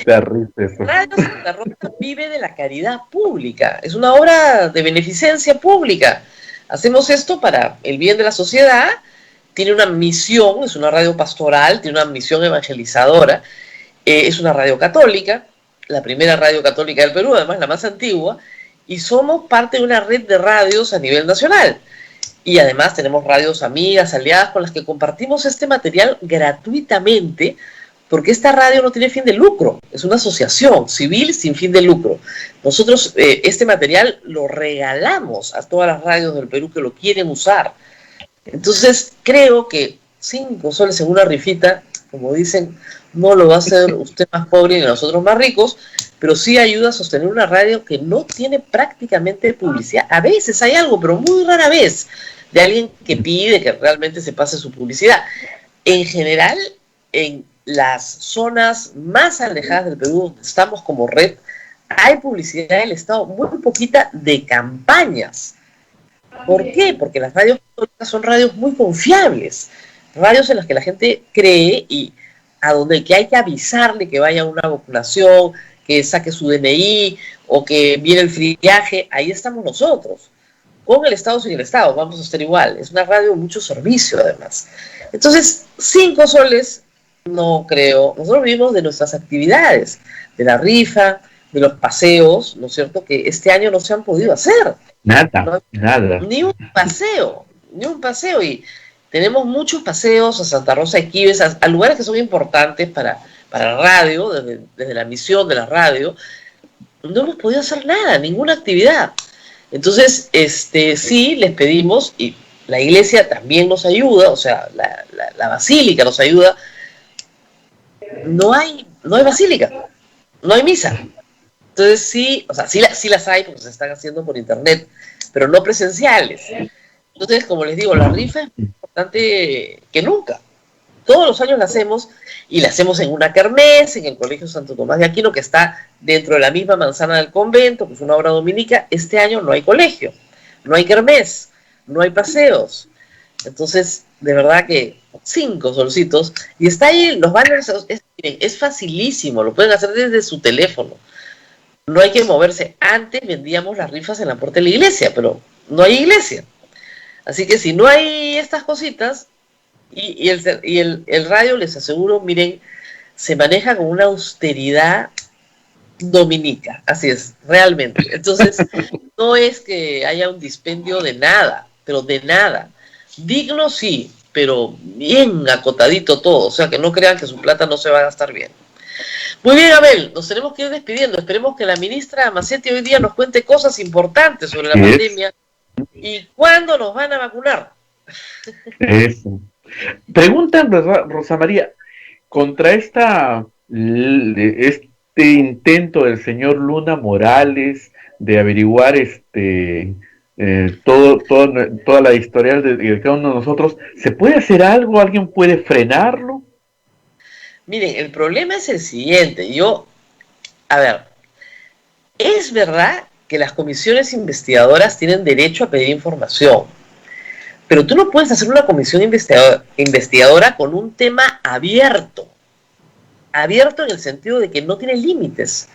Radio Santa Rosa vive de la caridad pública, es una obra de beneficencia pública. Hacemos esto para el bien de la sociedad, tiene una misión, es una radio pastoral, tiene una misión evangelizadora, es una radio católica, la primera radio católica del Perú, además la más antigua, y somos parte de una red de radios a nivel nacional. Y además tenemos radios amigas, aliadas, con las que compartimos este material gratuitamente, porque esta radio no tiene fin de lucro, es una asociación civil sin fin de lucro. Nosotros este material lo regalamos a todas las radios del Perú que lo quieren usar. Entonces creo que 5 soles en una rifita, como dicen, no lo va a hacer usted más pobre ni nosotros más ricos, pero sí ayuda a sostener una radio que no tiene prácticamente publicidad. A veces hay algo, pero muy rara vez, de alguien que pide que realmente se pase su publicidad. En general, en las zonas más alejadas del Perú, donde estamos como red, hay publicidad del Estado, muy poquita de campañas. ¿Por qué? Porque las radios son radios muy confiables, radios en las que la gente cree y a donde que hay que avisarle que vaya a una vacunación, que saque su DNI o que viene el friaje, ahí estamos nosotros. Con el Estado, sin el Estado, vamos a estar igual. Es una radio de mucho servicio, además. Entonces, 5 soles, no creo. Nosotros vivimos de nuestras actividades, de la rifa, de los paseos, ¿no es cierto?, que este año no se han podido hacer. Nada, nada. Ni un paseo, ni un paseo. Y tenemos muchos paseos a Santa Rosa de Quibes, a lugares que son importantes para la radio, desde la misión de la radio. No hemos podido hacer nada, ninguna actividad. Entonces, sí, les pedimos, y la iglesia también nos ayuda, o sea, la basílica nos ayuda. No hay basílica, no hay misa. Entonces sí, o sea, sí las hay porque se están haciendo por internet, pero no presenciales. Entonces, como les digo, la rifa es más importante que nunca. Todos los años la hacemos, y la hacemos en una kermés, en el Colegio Santo Tomás de Aquino, que está dentro de la misma manzana del convento, que es una obra dominica. Este año no hay colegio, no hay kermés, no hay paseos. Entonces, de verdad que 5 solcitos, y está ahí los banners, miren, es facilísimo, lo pueden hacer desde su teléfono. No hay que moverse. Antes vendíamos las rifas en la puerta de la iglesia, pero no hay iglesia. Así que si no hay estas cositas, y el radio, les aseguro, miren, se maneja con una austeridad dominica. Así es, realmente. Entonces, no es que haya un dispendio de nada, pero de nada. Digno sí, pero bien acotadito todo. O sea, que no crean que su plata no se va a gastar bien. Muy bien, Abel, nos tenemos que ir despidiendo. Esperemos que la ministra Macetti hoy día nos cuente cosas importantes sobre la pandemia y cuándo nos van a vacunar. Eso. Preguntan, Rosa María, contra este intento del señor Luna Morales de averiguar toda la historial de cada uno de nosotros, ¿se puede hacer algo? ¿Alguien puede frenarlo? Miren, el problema es el siguiente. A ver, es verdad que las comisiones investigadoras tienen derecho a pedir información, pero tú no puedes hacer una comisión investigadora con un tema abierto en el sentido de que no tiene límites.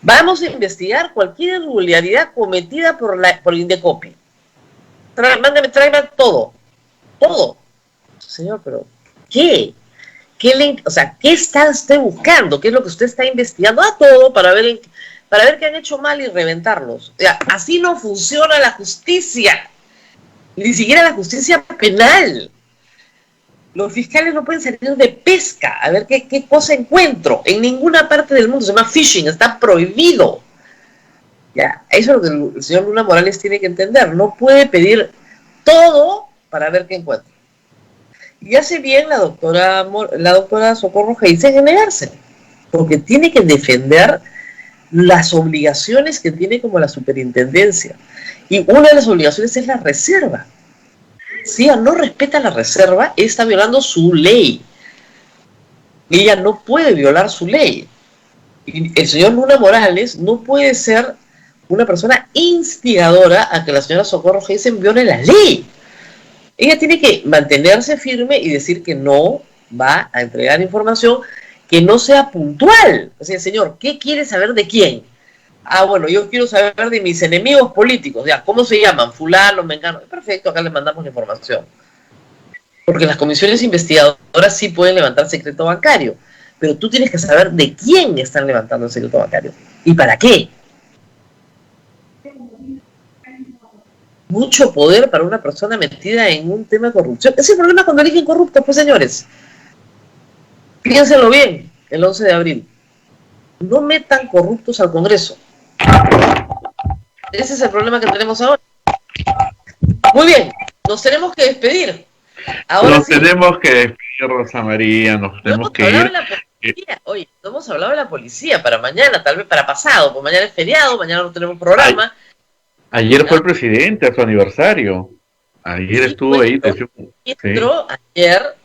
Vamos a investigar cualquier irregularidad cometida por el Indecopi. Tráigame todo. Señor, pero ¿qué? ¿Qué está usted buscando? ¿Qué es lo que usted está investigando? Todo para ver qué han hecho mal y reventarlos. O sea, así no funciona la justicia. Ni siquiera la justicia penal. Los fiscales no pueden salir de pesca a ver qué cosa encuentro. En ninguna parte del mundo se llama phishing, está prohibido. Ya, eso es lo que el señor Luna Morales tiene que entender. No puede pedir todo para ver qué encuentra. Y hace bien la doctora Socorro Geisel en negarse, porque tiene que defender las obligaciones que tiene como la superintendencia. Y una de las obligaciones es la reserva. Si ella no respeta la reserva, está violando su ley. Ella no puede violar su ley. Y el señor Luna Morales no puede ser una persona instigadora a que la señora Socorro Geisel viole la ley. Ella tiene que mantenerse firme y decir que no va a entregar información que no sea puntual. O sea, señor, ¿qué quiere saber de quién? Bueno, yo quiero saber de mis enemigos políticos. Ya, ¿cómo se llaman? Fulano, mengano. Perfecto, acá le mandamos la información. Porque las comisiones investigadoras sí pueden levantar secreto bancario, pero tú tienes que saber de quién están levantando el secreto bancario y para qué. Mucho poder para una persona metida en un tema de corrupción. Ese es el problema cuando eligen corruptos, pues, señores. Piénsenlo bien, el 11 de abril. No metan corruptos al Congreso. Ese es el problema que tenemos ahora. Muy bien, nos tenemos que despedir. Ahora tenemos que despedir, Rosa María, nos tenemos que ir. Oye, no hemos hablado de la policía para mañana, tal vez para pasado, pues mañana es feriado, mañana no tenemos programa. Ayer fue el presidente a su aniversario. Ayer estuvo ahí. Entró ayer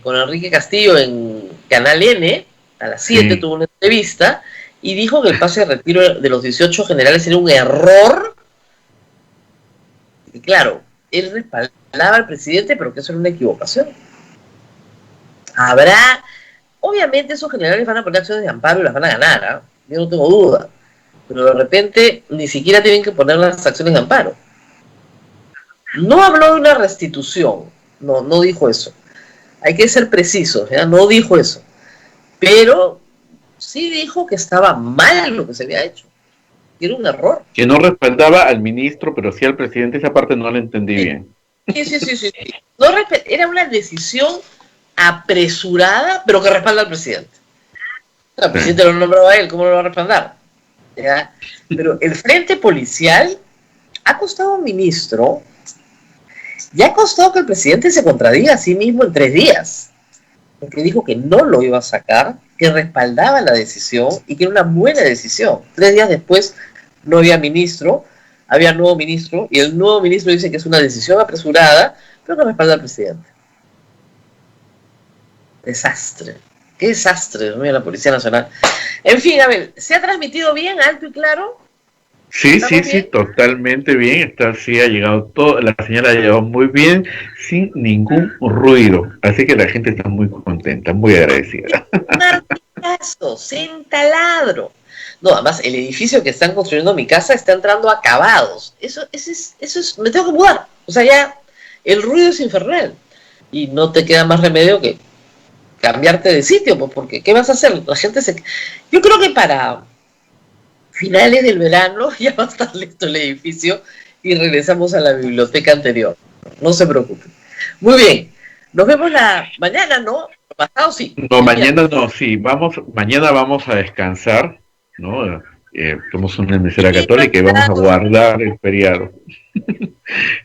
con Enrique Castillo en Canal N, a las 7 tuvo una entrevista, y dijo que el pase de retiro de los 18 generales era un error. Y claro, él respaldaba al presidente, pero que eso era una equivocación. Habrá Obviamente esos generales van a poner acciones de amparo y las van a ganar, ¿eh? Yo no tengo duda. Pero de repente ni siquiera tienen que poner las acciones de amparo. No habló de una restitución, no dijo eso. Hay que ser precisos, ¿ya? No dijo eso. Pero sí dijo que estaba mal lo que se había hecho. Que era un error. Que no respaldaba al ministro, pero sí al presidente. Esa parte no la entendí bien. Sí. No, era una decisión apresurada, pero que respalda al presidente. El presidente lo nombró a él, ¿cómo lo va a respaldar? ¿Ya? Pero el frente policial ha costado a un ministro, y ha costado que el presidente se contradiga a sí mismo en 3 días. Porque dijo que no lo iba a sacar, que respaldaba la decisión y que era una buena decisión. 3 días después no había ministro, había nuevo ministro, y el nuevo ministro dice que es una decisión apresurada, pero que respalda al presidente. Desastre. Qué desastre, Dios mío, la Policía Nacional. En fin, a ver, ¿se ha transmitido bien, alto y claro? Sí, totalmente bien. Sí ha llegado todo, la señal ha llegado muy bien, sin ningún ruido. Así que la gente está muy contenta, muy agradecida. Martillazo, sin taladro. No, además, el edificio que están construyendo mi casa está entrando acabados. Eso es, me tengo que mudar. O sea, ya el ruido es infernal. Y no te queda más remedio que cambiarte de sitio, pues, porque ¿qué vas a hacer? La gente se... Yo creo que para finales del verano ya va a estar listo el edificio y regresamos a la biblioteca anterior. No se preocupen. Muy bien. Nos vemos mañana, ¿no? Pasado sí. No, mañana no, sí. Mañana vamos a descansar, ¿no? Somos una emisora católica y vamos a guardar el feriado.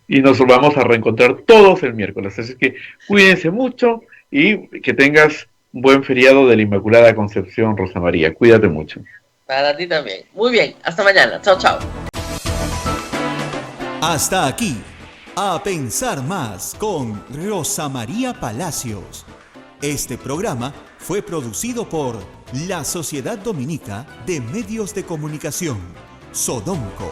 Y nos vamos a reencontrar todos el miércoles. Así que cuídense mucho y que tengas un buen feriado de la Inmaculada Concepción, Rosa María. Cuídate mucho. Para ti también. Muy bien, hasta mañana. Chao, chao. Hasta aquí, A Pensar Más con Rosa María Palacios. Este programa fue producido por la Sociedad Dominica de Medios de Comunicación, Sodomco.